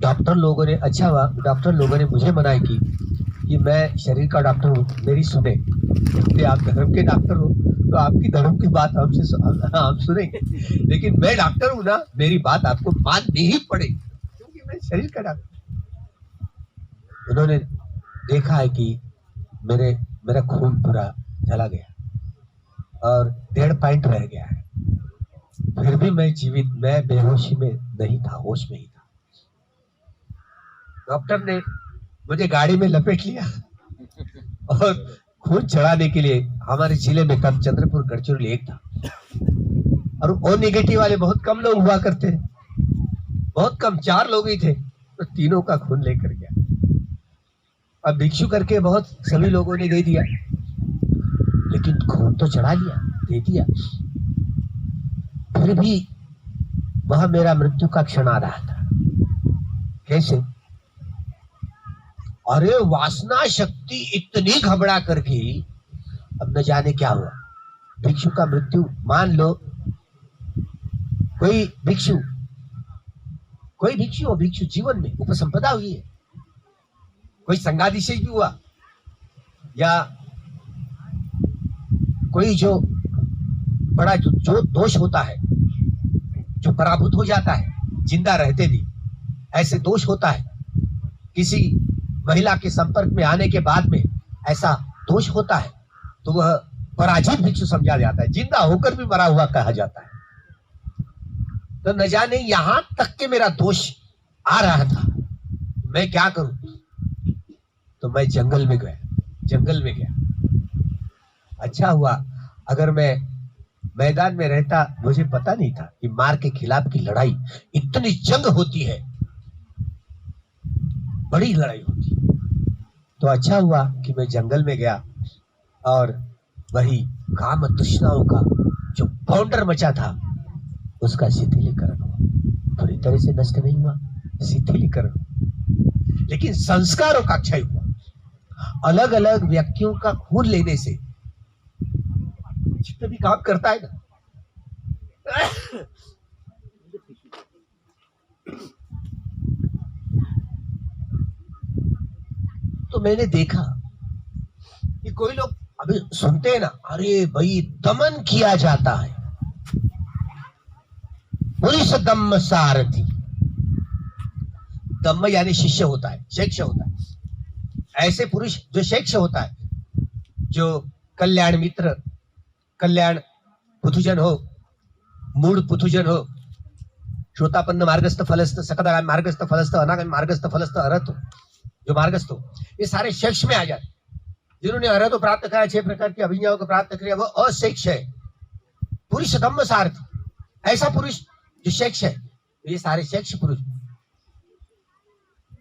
Speaker 2: डॉक्टर लोगों ने, अच्छा हुआ डॉक्टर लोगों ने मुझे मनाई की कि मैं शरीर का डॉक्टर हूँ, मेरी सुने, क्योंकि आप धर्म के डॉक्टर हो तो आपकी धर्म की बात हम सुनेंगे, लेकिन मैं डॉक्टर हूँ ना, मेरी बात आपको माननी ही पड़ेगी, क्योंकि मैं शरीर का डॉक्टर। उन्होंने देखा है कि मेरा खून पूरा चला गया और 1.5 पॉइंट रह गया है, फिर भी मैं जीवित, मैं बेहोशी में नहीं था, होश में ही था। डॉक्टर ने मुझे गाड़ी में लपेट लिया और खून चढ़ाने के लिए, हमारे जिले में कम चंद्रपुर गढ़चिरौली एक था, और ओ नेगेटिव वाले बहुत कम लोग हुआ करते हैं, बहुत कम, 4 लोग ही थे, तो तीनों का खून लेकर गया। अब भिक्षु करके बहुत सभी लोगों ने दे दिया, लेकिन खून तो चढ़ा लिया, दे दिया, फिर भी वह मेरा मृत्यु का क्षण आ रहा था। कैसे? अरे वासना शक्ति इतनी घबरा करके, अब न जाने क्या हुआ। भिक्षु का मृत्यु, मान लो कोई भिक्षु हो, भिक्षु जीवन में उपसंपदा हुई है, कोई संगादिशेष भी हुआ, या कोई जो बड़ा जो दोष होता है, जो पराभूत हो जाता है जिंदा रहते भी, ऐसे दोष होता है, किसी महिला के संपर्क में आने के बाद में ऐसा दोष होता है, तो वह पराजित भिक्षु समझा जाता है, जिंदा होकर भी मरा हुआ कहा जाता है। तो न जाने यहां तक के मेरा दोष आ रहा था, मैं क्या करूं? तो मैं जंगल में गया। अच्छा हुआ, अगर मैं मैदान में रहता, मुझे पता नहीं था कि मार के खिलाफ की लड़ाई, इतनी जंग होती है, बड़ी लड़ाई होती है। तो अच्छा हुआ कि मैं जंगल में गया, और वही काम तृष्णाओं का जो बाउंडर मचा था, उसका शिथिलीकरण हुआ। पूरी तरह से नष्ट नहीं हुआ, शिथिलीकरण, लेकिन संस्कारों का क्षय हुआ। अलग अलग व्यक्तियों का खून लेने से जितना भी काम करता है ना, तो मैंने देखा कि कोई लोग अभी सुनते हैं ना, अरे भाई दमन किया जाता है, पुरुष दम्म सारथी। दम्म यानी शिष्य होता है, शिक्ष होता है। ऐसे पुरुष जो शिक्ष होता है, जो कल्याण मित्र, कल्याण पुथुजन हो, मूढ़ पुथुजन हो, श्रोतापन्न मार्गस्थ फलस्थ, सकदागामी मार्गस्थ फलस्थ, अनागामी मार्गस्थ फलस्थ, अरहत हो, जो मार्गस्थ हो, ये सारे शिक्ष में आ जाते। जिन्होंने अरहत को प्राप्त करा, 6 प्रकार की अभिज्ञाओं को प्राप्त किया, वो अशिक्ष है। पुरुष दम्म सारथी, ऐसा पुरुष जो शिक्ष है, ये सारे शिक्ष पुरुष,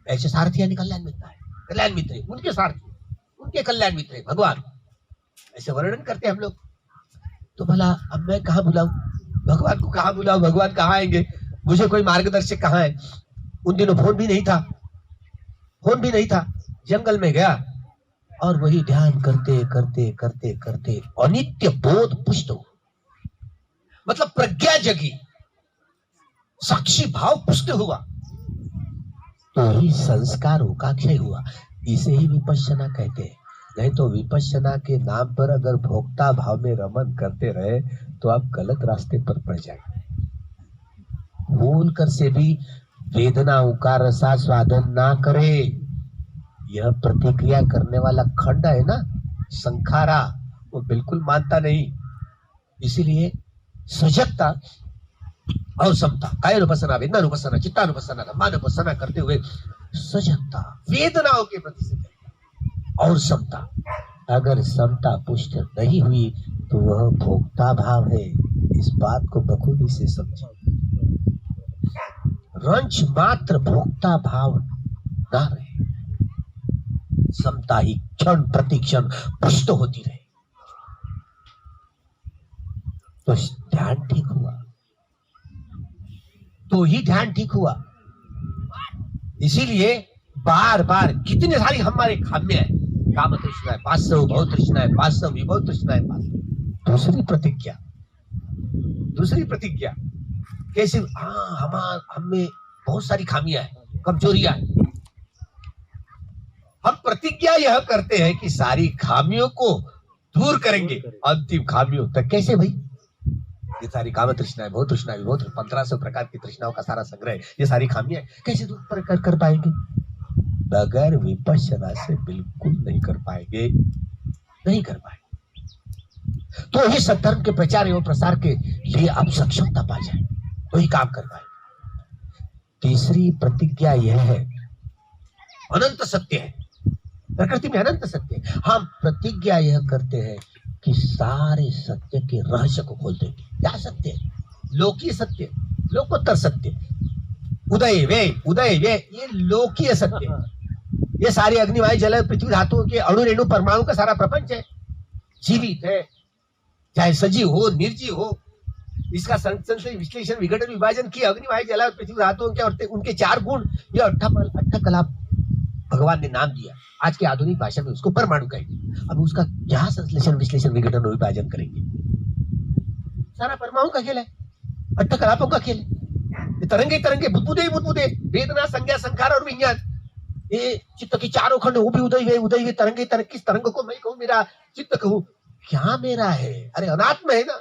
Speaker 2: ऐसे सारथी यानी कल्याण मित्र है, कल्याण मित्र, उनके सारथी, उनके कल्याण मित्र है भगवान, ऐसे वर्णन करते हैं हम लोग। तो भला अब मैं कहाँ बुलाऊं भगवान को, कहाँ बुलाऊं? भगवान कहाँ आएंगे? मुझे कोई मार्गदर्शक कहाँ है? उन दिनों फोन भी नहीं था, जंगल में गया, और वही ध्यान करते अनित्य बोध पुष्ट हो, मतलब प्रज्ञा जगी, साक्षी भाव पुष्ट हुआ, तो ही संस्कारों का क्षय हुआ। इसे ही विपश्यना कहते हैं। नहीं तो विपश्यना के नाम पर अगर भोक्ता भाव में रमन करते रहे तो आप गलत रास्ते पर पड़ जाएंगे। भूल कर से भी वेदनाओं का रसास्वादन ना करे। यह प्रतिक्रिया करने वाला खंड है ना, संखारा, वो बिल्कुल मानता नहीं। इसीलिए सजगता और समता, कायानुपස්සना, वेदनानुपස්සना, चित्तानुपස්සना, धम्मानुपස්සना करते हुए सजगता, वेदनाओं के प्रति सजगता और समता। अगर समता पुष्ट नहीं हुई तो वह भोक्ता भाव है। इस बात को बखूबी से समझे। रंच मात्र भोक्ता भाव ना रहे, समता ही क्षण प्रतिक्षण पुष्ट होती रहे तो ध्यान ठीक हुआ, तो ही ध्यान ठीक हुआ। इसीलिए बार बार कितने सारी हमारे खाम्य है, काम तृष्णा है, पार्श्व बहुत तृष्णा है, पार्श्व विभव तृष्णा है, दूसरी प्रतिज्ञा कैसे? हाँ, हमें बहुत सारी खामियां हैं, कमजोरियां हैं। हम प्रतिज्ञा यह करते हैं कि सारी खामियों को दूर करेंगे, अंतिम खामियों तक कैसे भाई? ये सारी काम तृष्णा है, बहुत तृष्णा है, बहुत 1500 प्रकार की तृष्णाओं का सारा संग्रह, ये सारी खामियां कैसे दूर कर पाएंगे? बगैर विपश्यना से बिल्कुल नहीं कर पाएंगे, नहीं कर पाएंगे। तो ही सद्धर्म के प्रचार एवं प्रसार के लिए आप सक्षमता पा जाए, तो ही काम कर पाए। तीसरी प्रतिज्ञा यह है, अनंत सत्य है, प्रकृति में अनंत सत्य है। हम प्रतिज्ञा यह करते हैं कि सारे सत्य के रहस्य को खोल देंगे। क्या सत्य है? लोकीय सत्य, लोकोत्तर सत्य, उदय वे, ये लोकीय सत्य। ये सारे अग्निवायु जल पृथ्वी धातुओं के अणु रेणु परमाणु का सारा प्रपंच है, जीवित है, चाहे सजीव हो निर्जीव हो। इसका संश्लेषण विश्लेषण विघटन विभाजन किया अग्निवायु जल पृथ्वी धातुओं के और उनके 4 गुण, ये अट्ठकला भगवान ने नाम दिया। आज की आधुनिक भाषा में उसको परमाणु कहेंगे। अब उसका क्या संश्लेषण विश्लेषण विघटन विभाजन करेंगे? सारा परमाणु का खेल है, अट्ठकलापों का खेल है। तरंगे बुदबुदे, वेदना संज्ञा संखार और विज्ञान, ये चित्त की 4 खंड, वो भी उदय वे तरंगे, किस तरंग को मैं कहूं मेरा चित्त कहूं? क्या मेरा है? अरे अनात्म है ना।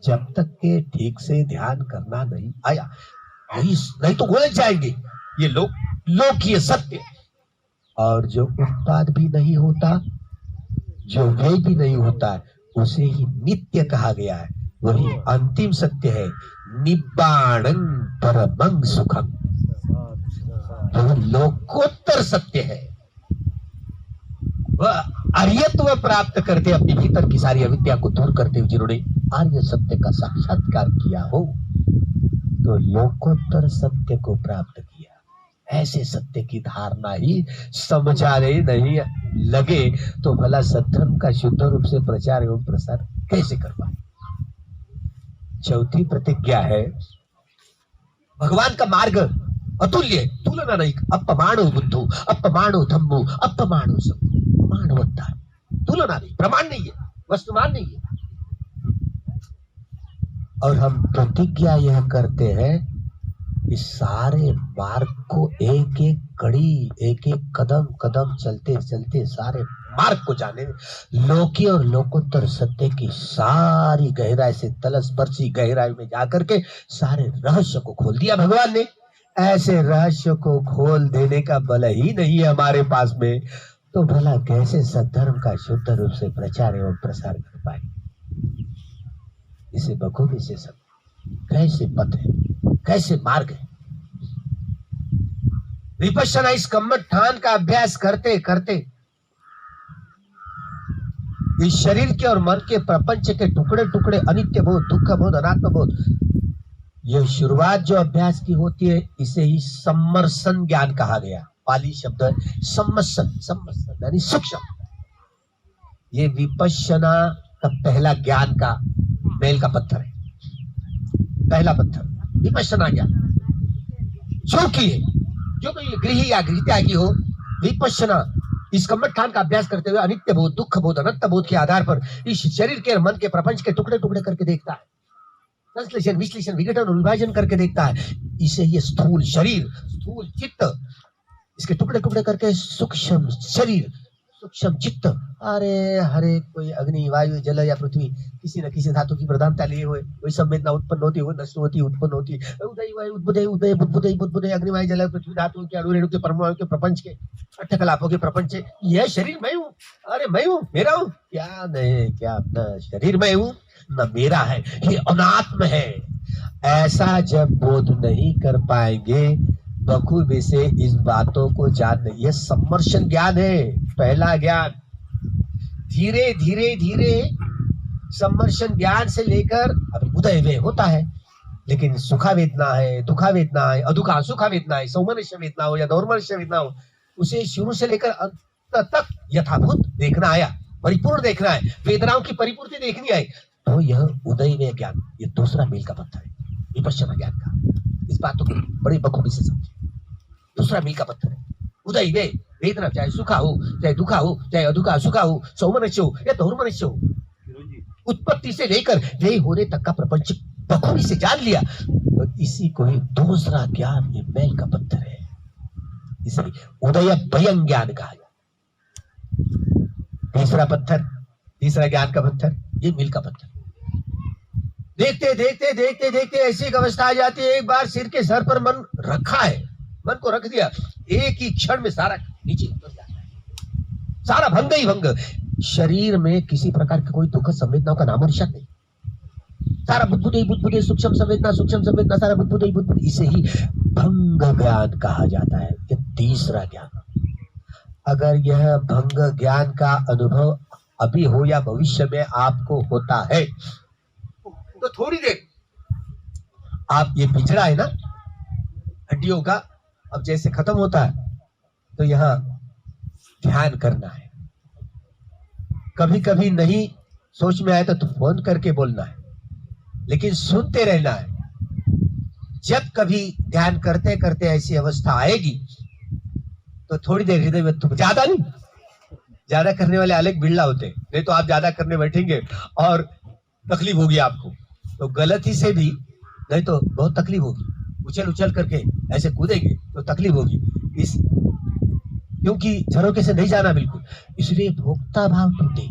Speaker 2: जब तक के ठीक से ध्यान करना नहीं आया, नहीं तो उलझ जाएंगे। ये लोकीय सत्य, और जो उत्पाद भी नहीं होता, जो व्यय भी नहीं होता, उसे ही नित्य कहा गया है। वही अंतिम सत्य है, निब्बाणं परमं सुखम। वह लोकोत्तर सत्य है। वह आर्यत्व प्राप्त करते, अपने भीतर की सारी अविद्या को दूर करते हुए जिन्होंने आर्य सत्य का साक्षात्कार किया हो, तो लोकोत्तर सत्य को प्राप्त किया। ऐसे सत्य की धारणा ही समझाने नहीं लगे तो भला सद्धर्म का शुद्ध रूप से प्रचार एवं प्रसार कैसे कर पाए? चौथी प्रतिज्ञा है, भगवान का मार्ग अतुल्य, तुलना नहीं। अपमानो बुद्धू, अपमानो धम्मो, अपमानो सब, मानवता, तुलना नहीं, प्रमाण नहीं है, वस्तुमान नहीं है। और हम प्रतिज्ञा यह करते हैं कि सारे मार्ग को एक एक कड़ी, एक एक कदम चलते चलते सारे मार्ग को जाने, लोकी और लोकोत्तर सत्य की सारी गहराई से तलस्पर्शी गहराई में जाकर के सारे रहस्य को खोल दिया भगवान ने। ऐसे रहस्य को खोल देने का बल ही नहीं है हमारे पास में, तो भला कैसे सद्धर्म का शुद्ध रूप से प्रचार एवं प्रसार कर पाए? इसे बखूबी से सब कैसे पथ है, कैसे मार्ग है। विपश्यना इस कम्मठान का अभ्यास करते करते इस शरीर के और मन के प्रपंच के टुकड़े टुकड़े अनित्य बोध, दुख बोध, अनात्म बोध, यह शुरुआत जो अभ्यास की होती है, इसे ही सम्मर्शन ज्ञान कहा गया। पाली शब्द है सम्मर्शन यानी सूक्ष्म। ये विपश्यना का पहला ज्ञान का मेल का पत्थर है, पहला पत्थर विपश्यना ज्ञान। जो कोई गृही या गृहिता की हो, विपश्यना इस कम्मठान का अभ्यास करते हुए अनित्य बोध, दुख बोध, अनंत बोध के आधार पर इस शरीर के मन के प्रपंच के टुकड़े टुकड़े करके देखता है, संश्लेषण विश्लेषण विघटन और विभाजन करके देखता है। इसे ये स्थूल शरीर, स्थूल चित्त, इसके टुकड़े टुकड़े करके सूक्ष्म शरीर, सूक्ष्म चित्त, अरे हरे कोई अग्नि वायु जल या पृथ्वी किसी न किसी धातु की प्रधानता लिए हुए वही संवेदना उत्पन्न होती है, नष्ट होती, उत्पन्न होती, उदय वायु उदय बुद्धे अग्नि वायु जल पृथ्वी धातुओं के अणु रेणु के परमाणु के प्रपंच के अट्ठकलापों के प्रपंच। यह शरीर मैं हूँ, अरे मैं हूँ, मेरा हूँ, क्या नहीं, क्या अपना शरीर मैं हूँ न मेरा है, ये अनात्म है। ऐसा जब बोध नहीं कर पाएंगे बखूबी से इस बातों को जानने, यह सम्मर्शन ज्ञान है, पहला ज्ञान। धीरे धीरे धीरे सम्मर्शन ज्ञान से लेकर अभी उदय वे होता है, लेकिन सुखा वेदना है, दुखा वेदना है, अदुखा सुखा वेदना है, सौमनस्य वेदना हो या दौर्मनस्य वेदना हो, उसे शुरू से लेकर अंत तक यथाभूत देखना आया, परिपूर्ण देखना है, वेदनाओं की परिपूर्ति देखनी है, तो यह उदय वे ज्ञान, ये दूसरा मील का पत्थर है विपश्यना ज्ञान का। इस बातों को बड़ी बखूबी से समझे, दूसरा मील का पत्थर है उदय वे। वेदना चाहे सुखा हो, चाहे दुखा हो, चाहे अदुखा सुखा हो, सौमनस्य हो या दौर्मनस्य हो, उत्पत्ति से लेकर वे होने तक का प्रपंच बखूबी से जान लिया, तो इसी को ही दूसरा ज्ञान, ये मैल का पत्थर है, इसे उदय भयं ज्ञान कहा जाए। तीसरा पत्थर, तीसरा ज्ञान का पत्थर, ये मील का पत्थर। देखते देखते देखते देखते ऐसी एक अवस्था आ जाती है, एक बार सिर के सर पर मन रखा है, मन को रख दिया, एक ही क्षण में सारा नीचे उतर जाता है, सारा भंग ही भंग। शरीर में किसी प्रकार की कोई दुखद संवेदनाओं का नामो निशान नहीं, सारा बुद्धि सूक्ष्म संवेदना सारा बुद्धि, इसे ही भंग ज्ञान कहा जाता है। ये तीसरा ज्ञान। अगर यह भंग ज्ञान का अनुभव अभी हो या भविष्य में आपको होता है, तो थोड़ी देर आप, ये पिछड़ा है ना हड्डियों का, अब जैसे खत्म होता है तो यहां ध्यान करना है। कभी कभी नहीं सोच में आए तो फोन करके बोलना है, लेकिन सुनते रहना है। जब कभी ध्यान करते करते ऐसी अवस्था आएगी तो थोड़ी देर हृदय में, ज्यादा नहीं, ज्यादा करने वाले अलग बिरला होते हैं, नहीं तो आप ज्यादा करने बैठेंगे और तकलीफ होगी आपको, तो गलती से भी नहीं तो बहुत तकलीफ होगी, उछल उछल करके ऐसे कूदेंगे तो तकलीफ होगी, इस क्योंकि झरोके से नहीं जाना बिल्कुल, इसलिए भोक्ता भाव टूटे।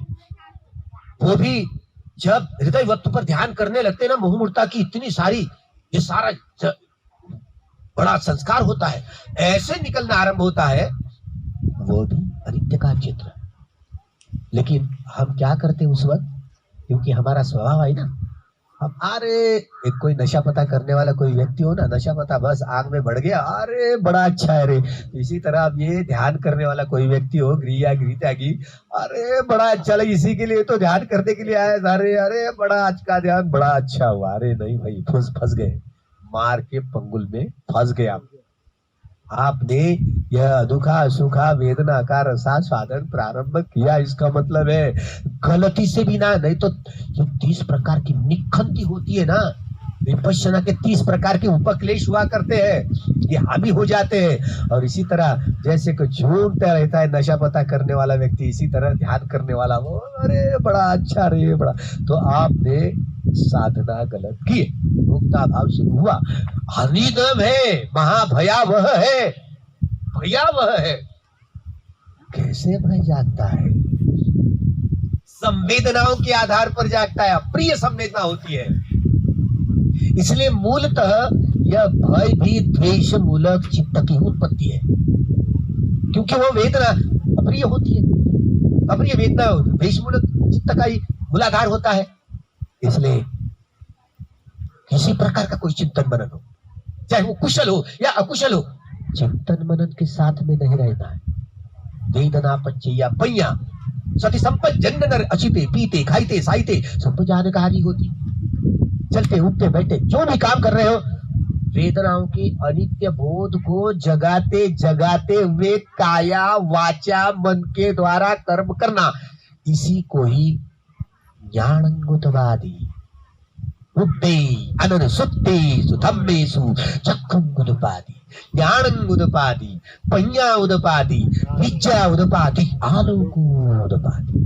Speaker 2: वो भी जब हृदय वस्तु पर ध्यान करने लगते ना, मुहूर्ता की इतनी सारी, ये सारा बड़ा संस्कार होता है, ऐसे निकलना आरंभ होता है, वो भी अनित्य का चित्र। लेकिन हम क्या करते उस वक्त, क्योंकि हमारा स्वभाव है ना, हम अरे एक कोई नशा पता करने वाला कोई व्यक्ति हो ना, नशा पता बस आग में बढ़ गया, अरे बड़ा अच्छा है रे। इसी तरह अब ये ध्यान करने वाला कोई व्यक्ति हो, गृह गृह त्यागी, अरे बड़ा अच्छा लगे, इसी के लिए तो ध्यान करने के लिए आया, अरे बड़ा आज का ध्यान बड़ा अच्छा हुआ। अरे नहीं भाई, फंस गए, मार के पंगुल में फंस गए आप। आपने यह दुखा सुखा वेदना का रसास्वादन प्रारंभ किया, इसका मतलब है गलती से भी ना, नहीं तो ये 30 प्रकार की निखंती होती है ना, विपश्यना के 30 प्रकार के उपक्लेश हुआ करते हैं, ये हावी हो जाते हैं। और इसी तरह जैसे कोई झूमता रहता है नशा पता करने वाला व्यक्ति, इसी तरह ध्यान करने वाला वो, अरे बड़ा अच्छा रे बड़ा, तो आपने साधना गलत की, भोक्ता भाव शुरू हुआ। हनिदम है, महाभयावह है, भयावह है। कैसे भय जागता है? संवेदनाओं के आधार पर जागता है, अप्रिय संवेदना होती है। इसलिए मूलतः यह भय भी द्वेष मूलक चित्त की उत्पत्ति है, क्योंकि वो वेदना अप्रिय होती है, अप्रिय वेदना द्वेष मूलक चित्त का ही मूलाधार होता है। इसलिए किसी प्रकार का कोई चिंतन मनन हो, चाहे वो कुशल हो या अकुशल हो, चिंतन मनन के साथ में नहीं रहना है। वेदना पच्चैया पैया सती संपत जन्म नर अचिते पीते खाइते साइते सब जानकारी होती। चलते उठते बैठे जो भी काम कर रहे हो, वेदनाओं के अनित्य बोध को जगाते जगाते हुए काया वाचा मन के द्वारा कर्म करना, इसी को ही ज्ञानंगुतवादी बुद्धे अनन सुत्ते सुधम्मेसु चक्रंगुदपादी ज्ञानंगुदपादी पඤ्ञा उदपादी विद्या उदपादी आलोकोदपादी।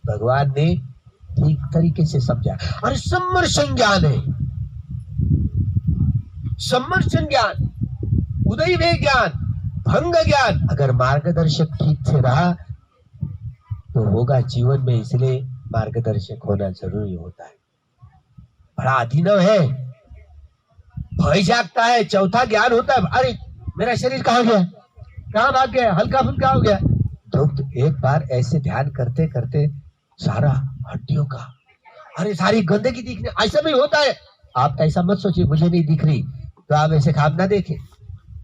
Speaker 2: भगवान ने ठीक तरीके से समझा। और सम्मर्शन ज्ञान है, सम्मर्शन ज्ञान, उदय ज्ञान, भंग ज्ञान, अगर मार्गदर्शक ठीक से रहा तो होगा जीवन में। इसलिए मार्गदर्शक होना जरूरी होता है। बड़ा अधीनव है, भय जागता है, चौथा ज्ञान होता है, अरे मेरा शरीर कहाँ गया, कहाँ भाग गया, हल्का फुल्का हो गया। तो एक बार ऐसे ध्यान करते करते सारा हड्डियों का, अरे सारी गंदगी दिखने, ऐसा भी होता है। आप ऐसा मत सोचिए मुझे नहीं दिख रही, तो आप ऐसे ख्वाब ना देखें।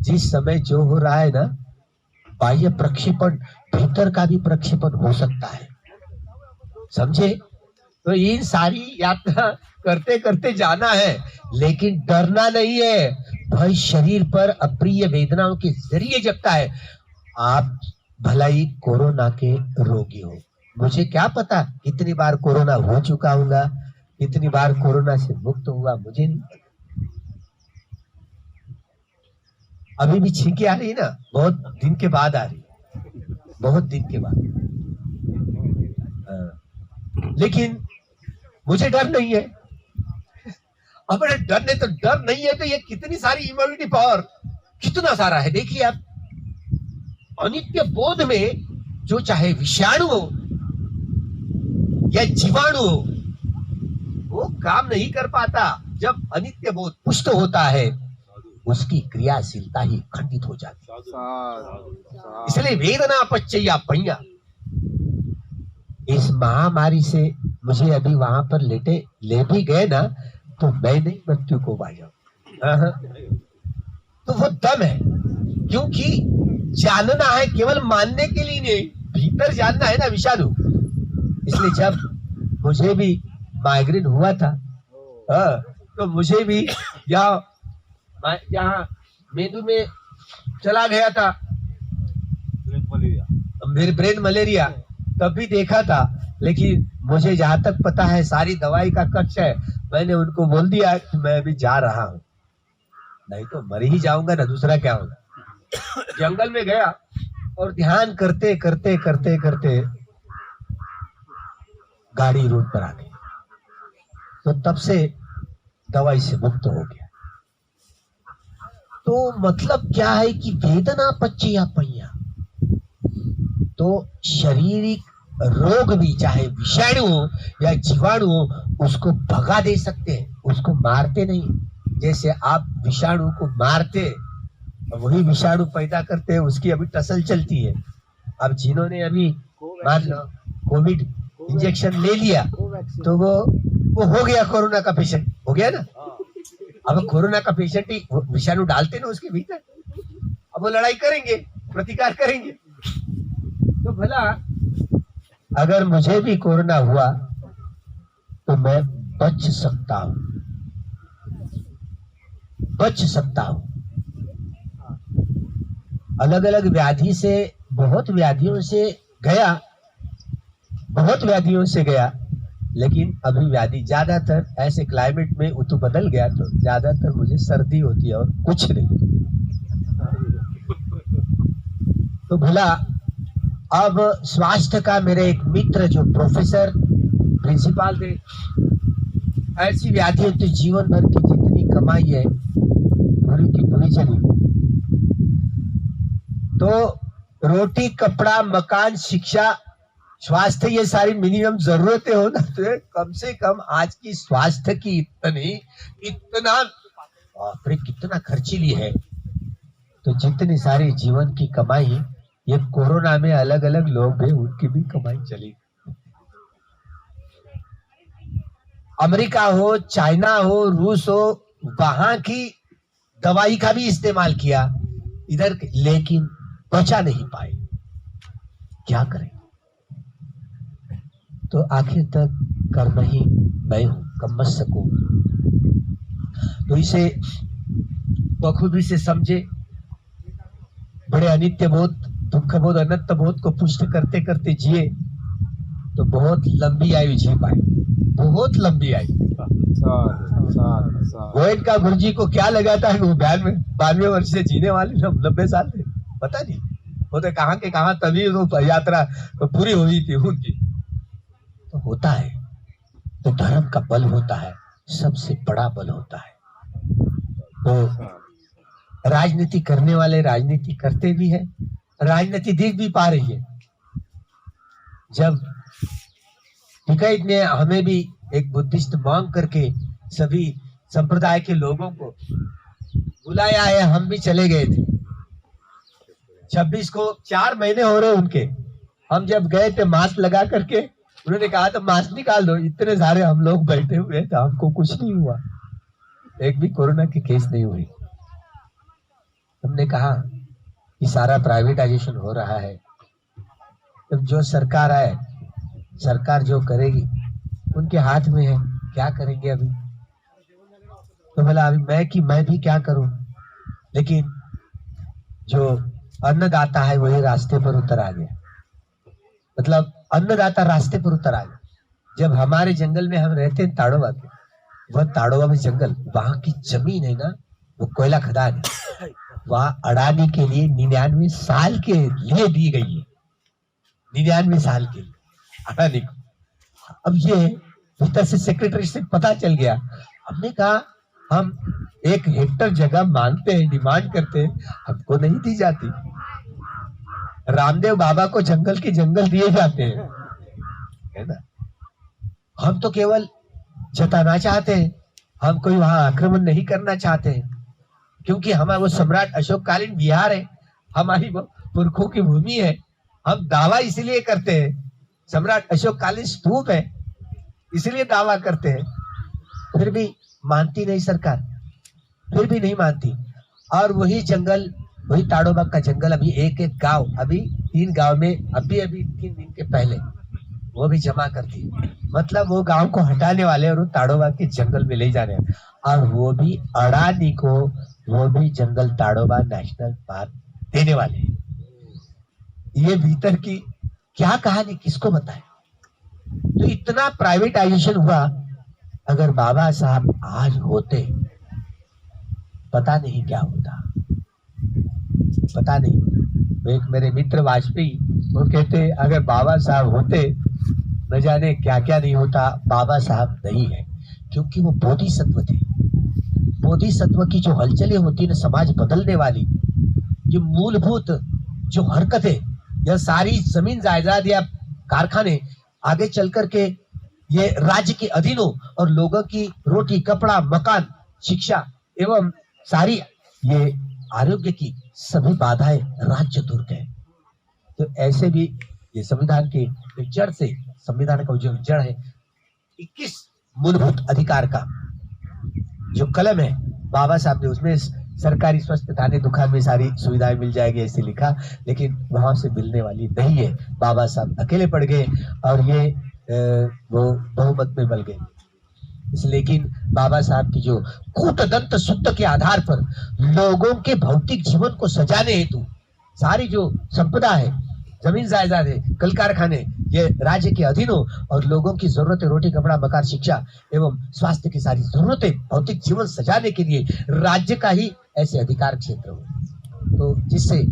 Speaker 2: जिस समय जो हो रहा है ना, बाह्य प्रक्षेपण, भीतर का भी प्रक्षेपण हो सकता है, समझे? तो इन सारी यात्रा करते करते जाना है, लेकिन डरना नहीं है। भय शरीर पर अप्रिय वेदनाओं के जरिए जगता है। आप भलाई कोरोना के रोगी हो, मुझे क्या पता कितनी बार कोरोना हो चुका होगा, कितनी बार कोरोना से मुक्त हुआ, मुझे नहीं पता। अभी भी छींके आ रही ना, बहुत दिन के बाद आ रही, बहुत दिन के बाद। लेकिन मुझे डर नहीं है। अब डरने तो डर नहीं है, तो ये कितनी सारी इम्यूनिटी पावर, कितना सारा है। देखिए आप, अनित्य बोध में जो चाहे विषाणु हो या जीवाणु हो, वो काम नहीं कर पाता। जब अनित्य बोध पुष्ट होता है, उसकी क्रियाशीलता ही खंडित हो जाती है। इसलिए वेदना पच्चया पय्या। इस महामारी से मुझे अभी वहां पर ले भी गए ना, तो मैं नहीं मृत्यु को पा जाऊं। तो वो दम है, क्योंकि जानना है, केवल मानने के लिए नहीं, भीतर जानना है ना विषाणु। इसलिए जब मुझे भी माइग्रेन हुआ था, तो मुझे भी यहाँ मेंदू में चला गया था, मेरे ब्रेन मलेरिया, तब भी देखा था। लेकिन मुझे जहां तक पता है सारी दवाई का खर्च है, मैंने उनको बोल दिया कि मैं अभी जा रहा हूं, नहीं तो मर ही जाऊंगा ना, दूसरा क्या होगा। जंगल में गया और ध्यान करते करते करते करते गाड़ी रोड पर आ गई, तो तब से दवाई से मुक्त हो गया। तो मतलब क्या है कि वेदना पच्चया पय्या, तो शारीरिक रोग भी, चाहे विषाणु हो या जीवाणु हो, उसको भगा दे सकते हैं, उसको मारते नहीं। जैसे आप विषाणु को मारते, वही विषाणु पैदा करते हैं, उसकी अभी टसल चलती है। अब जिन्होंने अभी मान लो कोविड इंजेक्शन ले लिया, तो वो हो गया, कोरोना का पेशेंट हो गया ना। अब कोरोना का पेशेंट ही विषाणु डालते ना उसके भीतर, अब वो लड़ाई करेंगे, प्रतिकार करेंगे। तो भला अगर मुझे भी कोरोना हुआ तो मैं बच सकता हूं, बच सकता हूं। अलग अलग व्याधि से, बहुत व्याधियों से गया, बहुत व्याधियों से गया, लेकिन अभी व्याधि ज्यादातर ऐसे क्लाइमेट में ऋतु बदल गया, तो ज्यादातर मुझे सर्दी होती है और कुछ नहीं। तो भला अब स्वास्थ्य का मेरे एक मित्र जो प्रोफेसर प्रिंसिपल थे, ऐसी व्याधियों तो जीवन भर की जितनी कमाई है पूरी की पूरी चली। तो रोटी, कपड़ा, मकान, शिक्षा, स्वास्थ्य, ये सारी मिनिमम जरूरतें हो ना, तो कम से कम आज की स्वास्थ्य की इतना कितना खर्चीली है। तो जितनी सारी जीवन की कमाई, ये कोरोना में अलग अलग लोग हैं, उनकी भी कमाई चली। अमेरिका हो, चाइना हो, रूस हो, वहां की दवाई का भी इस्तेमाल किया इधर, लेकिन बचा नहीं पाए। क्या करें? तो आखिर तक कर्म ही मैं हूं, कम सकूं। तो इसे बखूबी से समझे, बड़े अनित्य बोध, दुख बोध, अनंत बोध को पुष्ट करते करते जिए, तो बहुत लंबी आयु जी पाए, बहुत लंबी आयु। गोयनका गुरुजी को क्या लगा था वो 92 वर्ष से जीने वाले 90 साल थे, पता नहीं वो तो कहां के कहां, तभी वो यात्रा पूरी हुई थी उनकी। तो होता है, तो धर्म का बल होता है, सबसे बड़ा बल होता है। तो राजनीति करने वाले राजनीति करते भी हैं, राजनीति दिख भी पा रही है। जब टिकैत ने हमें भी एक बुद्धिस्ट मांग करके सभी संप्रदाय के लोगों को बुलाया है, हम भी चले गए थे। 26 को 4 महीने हो रहे उनके, हम जब गए थे मास्क लगा करके, उन्होंने कहा तो मास्क निकाल दो। इतने सारे हम लोग बैठे हुए थे, हमको कुछ नहीं हुआ, एक भी कोरोना की केस नहीं हुई। हमने कहा कि सारा प्राइवेटाइजेशन हो रहा है, तो जो सरकार आए, सरकार जो करेगी उनके हाथ में है, क्या करेंगे अभी। तो बोला अभी मैं भी क्या करूं। लेकिन जो अन्नदाता है वही रास्ते पर उतर आ गया। मतलब अन्नदाता रास्ते पर उतर आ गया। जब हमारे जंगल में हम रहते हैं ताड़ोबा के, वह ताड़ोबा में जंगल, वहां की जमीन है ना, वो कोयला खदान है, वहां अडानी के लिए 99 साल के लिए दी गई है, 99 साल के लिए अडानी को। अब ये भीतर से सेक्रेटरी से पता चल गया। हमने कहा हम 1 हेक्टर जगह मांगते हैं, डिमांड करते हैं, हमको नहीं दी जाती। रामदेव बाबा को जंगल के जंगल दिए जाते हैं, है ना। हम तो केवल जताना चाहते हैं, हम कोई वहां आक्रमण नहीं करना चाहते हैं, क्योंकि हमारा वो सम्राट अशोककालीन बिहार है, हमारी पुरखों की भूमि है। हम दावा इसलिए करते हैं, सम्राट अशोककालीन स्तूप है इसलिए दावा करते हैं। फिर भी मानती नहीं सरकार, फिर भी नहीं मानती। और वही जंगल, वही ताड़ोबा का जंगल, अभी एक गांव, अभी 3 गांव में अभी 3 दिन के पहले वो भी जमा करती। मतलब वो गांव को हटाने वाले और वो ताड़ोबा के जंगल में ले जाने, और वो भी अडानी को वो भी जंगल ताड़ोबा नेशनल पार्क देने वाले। ये भीतर की क्या कहानी किसको बताए। तो इतना प्राइवेटाइजेशन हुआ। अगर बाबा साहब आज होते, पता नहीं क्या होता, पता नहीं। तो एक मेरे मित्र वाजपेयी, वो कहते अगर बाबा साहब होते न जाने क्या क्या नहीं होता। बाबा साहब नहीं है, क्योंकि वो बोधिसत्व थे। बोधिसत्व की जो हलचलें होती है ना, समाज बदलने वाली, ये मूलभूत जो हरकतें, यह सारी जमीन जायदाद या कारखाने आगे चल करके ये राज्य के अधीन हो और लोगों की रोटी, कपड़ा, मकान, शिक्षा एवं सारी ये आरोग्य की सभी बाधाएं राज्य दूर गए। तो ऐसे भी ये संविधान के जड़ से, संविधान का जो जड़ है 21 मूलभूत अधिकार का जो कलम है, बाबा साहब ने उसमें सरकारी स्वस्थ थाने दुकान में सारी सुविधाएं मिल जाएगी ऐसे लिखा, लेकिन वहां से मिलने वाली नहीं है। बाबा साहब अकेले पड़ गए और ये वो बहुमत में बल गए। लेकिन बाबा साहब की जो कूटदंत सूत्र के आधार पर लोगों के भौतिक जीवन को सजाने हेतु सारी जो संपदा है, जमीन जायदाद है, कल कारखाने, ये राज्य के अधीन हो और लोगों की जरूरतें, रोटी, कपड़ा, मकान, शिक्षा एवं स्वास्थ्य की सारी जरूरतें, भौतिक जीवन सजाने के लिए राज्य का ही ऐसे अधिकार क्षेत्र हो, तो जिससे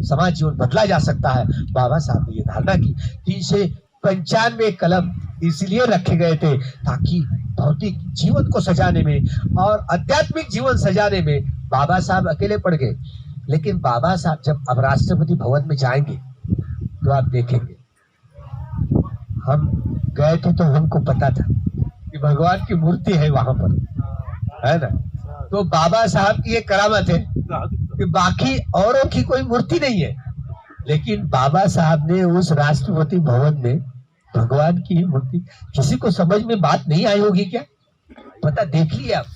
Speaker 2: समाज जीवन बदला जा सकता है। बाबा साहब ने ये धारणा की। 395 कलम इसलिए रखे गए थे ताकि भौतिक जीवन को सजाने में और आध्यात्मिक जीवन सजाने में बाबा साहब अकेले पड़ गए। लेकिन बाबा साहब जब अब राष्ट्रपति भवन में जाएंगे तो आप देखेंगे, हम गए थे तो हमको पता था कि भगवान की मूर्ति है वहां पर, है ना। तो बाबा साहब की ये करामत है कि बाकी औरों की कोई मूर्ति नहीं है, लेकिन बाबा साहब ने उस राष्ट्रपति भवन में भगवान की मूर्ति, किसी को समझ में बात नहीं आई होगी क्या, पता देख लिया आप।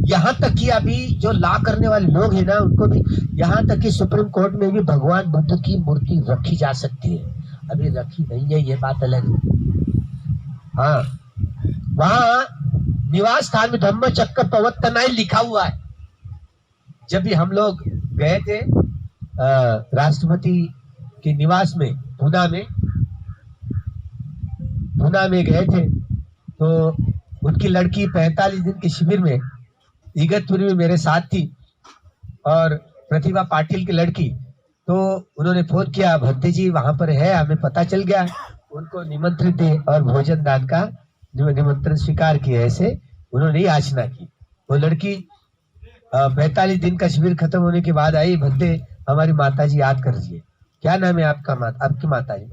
Speaker 2: यहाँ तक कि अभी जो ला करने वाले लोग हैं ना, उनको भी यहाँ तक कि सुप्रीम कोर्ट में भी भगवान बुद्ध की मूर्ति रखी जा सकती है, अभी रखी नहीं है, ये बात अलग है। हाँ, वहां निवास स्थान में धम्म चक्र प्रवर्तनाय लिखा हुआ है। जब भी हम लोग गए थे राष्ट्रपति के निवास में पूना में गए थे, तो उनकी लड़की 45 दिन के शिविर में इगतपुरी में मेरे साथ थी, और प्रतिभा पाटिल की लड़की, तो उन्होंने फोन किया, भक्ति जी वहां पर है, हमें पता चल गया। उनको निमंत्रित थे और भोजन दान का निमंत्रण स्वीकार किया। ऐसे उन्होंने याचना की। वो लड़की 45 दिन का शिविर खत्म होने के बाद आई, भक्ति हमारी माता जी याद कर लीजिए। क्या नाम है आपका? आपकी माता जी?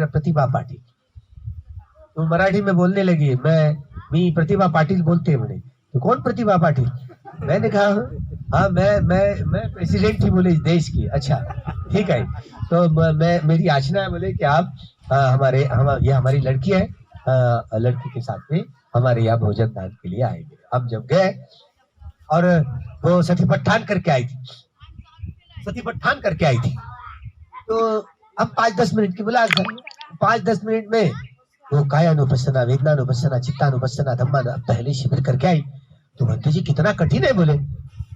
Speaker 2: प्रतिभा पाटिल। तो मराठी में बोलने लगी, मैं प्रतिभा पाटिल बोलते हैं। बोले तो कौन प्रतिभा पाटिल? मैंने कहा हाँ मैं प्रेसिडेंट थी बोले इस देश की। अच्छा ठीक है, तो मैं मेरी याचना है बोले कि आप ये हमारी लड़की है, लड़की के साथ में हमारे यहाँ भोजन दान के लिए आएंगे। हम जब गए और वो सती पठान करके आई थी, सती ठान करके आई थी। तो अब 5-10 मिनट की मुलाकात है। 5-10 मिनट में वो कायानुपස්සना, वेदनानुपස්සना, चित्तानुपස්සना, धम्मा पहले शिविर करके आई। तो भंते जी कितना कठिन है बोले।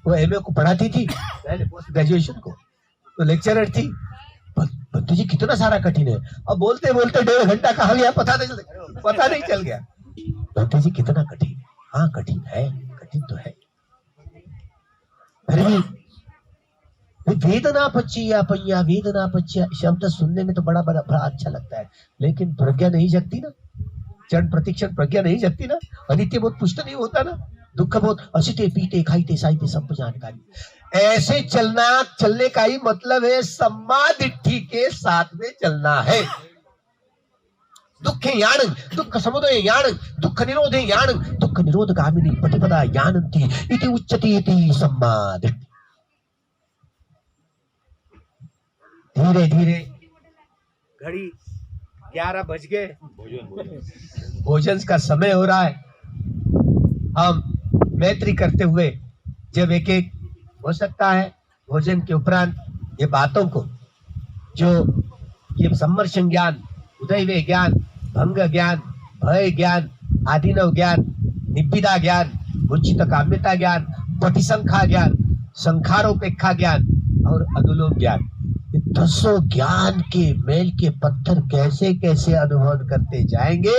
Speaker 2: वो एमए को पढ़ाती थी, पहले पोस्ट ग्रेजुएशन को, तो लेक्चरर थी। भंते जी कितना सारा कठिन है। अब बोलते बोलते 1.5 घंटा कहाँ गया पता नहीं चल गया। भंते जी कितना कठिन। हाँ कठिन है, कठिन तो है। फिर भी वेदना पच्चिया पय्या, वेदना पच्चिया शब्द सुनने में तो बड़ा अच्छा लगता है, लेकिन प्रज्ञा नहीं जगती ना, क्षण प्रतिक्षण प्रज्ञा नहीं जगती ना, अनित्य बोध पुष्ट नहीं होता ना, दुख बोध असिते पीते खाईते साईते सब जानकारी। ऐसे चलने का ही मतलब है सम्मादिट्ठी के साथ में चलना है। दुख याण, दुख समुदय याण, दुख निरोधे याण, दुख निरोध गामिनी प्रतिपदा यानंती इति उच्यते इति सम्मादिट्ठी। धीरे धीरे घड़ी 11 बज गए, भोजन का समय हो रहा है। हम मैत्री करते हुए जब एक एक हो सकता है भोजन के उपरांत ये बातों को, जो ये सम्मर्शन ज्ञान, उदय ज्ञान, भंग ज्ञान, भय ज्ञान, आदिनव ज्ञान, निब्बिदा ज्ञान, मुंचित काम्यता ज्ञान, पटिसंख्या ज्ञान, संखारोपेक्षा ज्ञान और अनुलोम ज्ञान, 10 ज्ञान के मेल के पत्थर कैसे कैसे अनुभव करते जाएंगे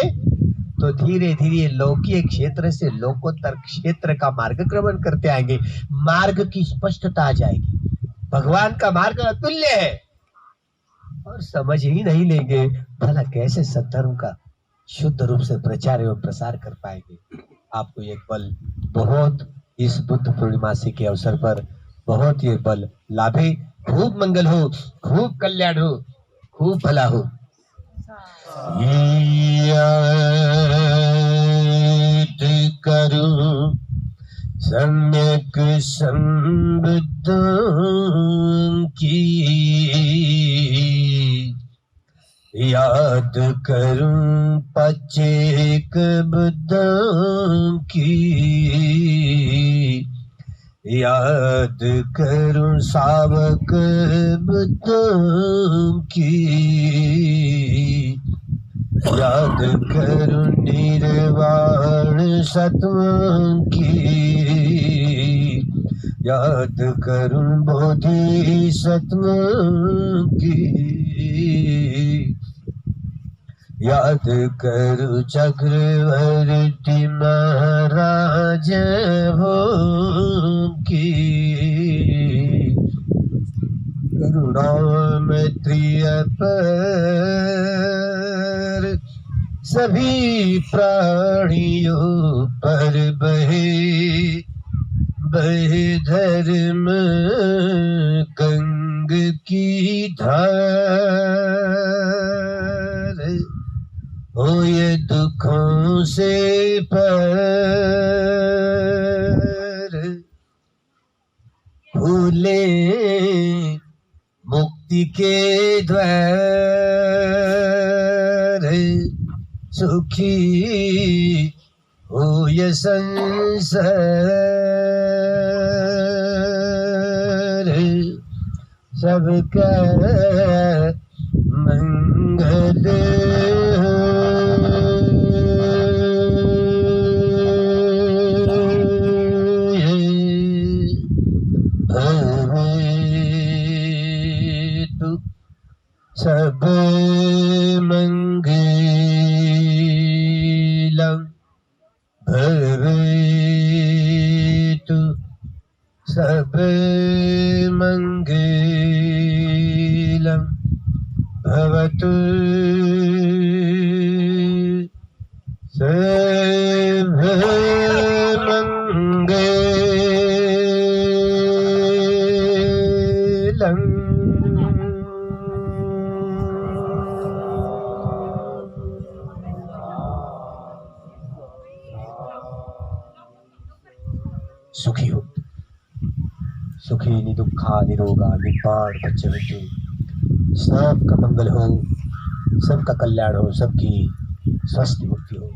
Speaker 2: तो धीरे धीरे लौकिक क्षेत्र से लोकोत्तर क्षेत्र का मार्गक्रमण करते आएंगे। मार्ग की स्पष्टता आ जाएगी। भगवान का मार्ग अतुल्य है और समझ ही नहीं लेंगे भला कैसे सद्धर्म का शुद्ध रूप से प्रचार एवं प्रसार कर पाएंगे। आपको एक पल बहुत इस बुद्ध पूर्णिमासी के अवसर पर बहुत ये पल लाभे। खूब मंगल हो, खूब कल्याण हो, खूब भला हो। याद करूं सम्यक संबुद्धों की, याद करूं पचेक बुद्धों की, याद करूं सावक बुद्धों की, याद करूं निर्वाण सत्वों की, याद करूं बोधि सत्वों की, याद करूं चक्रवर्ती महाराज हो की, करुणा मैत्री पर सभी प्राणियों पर बहे धर्म गंग की धार, हो ये दुखों से पर खुले मुक्ति के द्वार, सुखी हो ये संसार, सबका मंगल सब मंगलम भवेतु, सब मंगलम भवतु, सब मंगलम। सुखी हो, सुखी निदुखा निरोगा निपाण बच्चे, सबका मंगल हो, सबका कल्याण हो, सबकी स्वस्थ मुक्ति हो।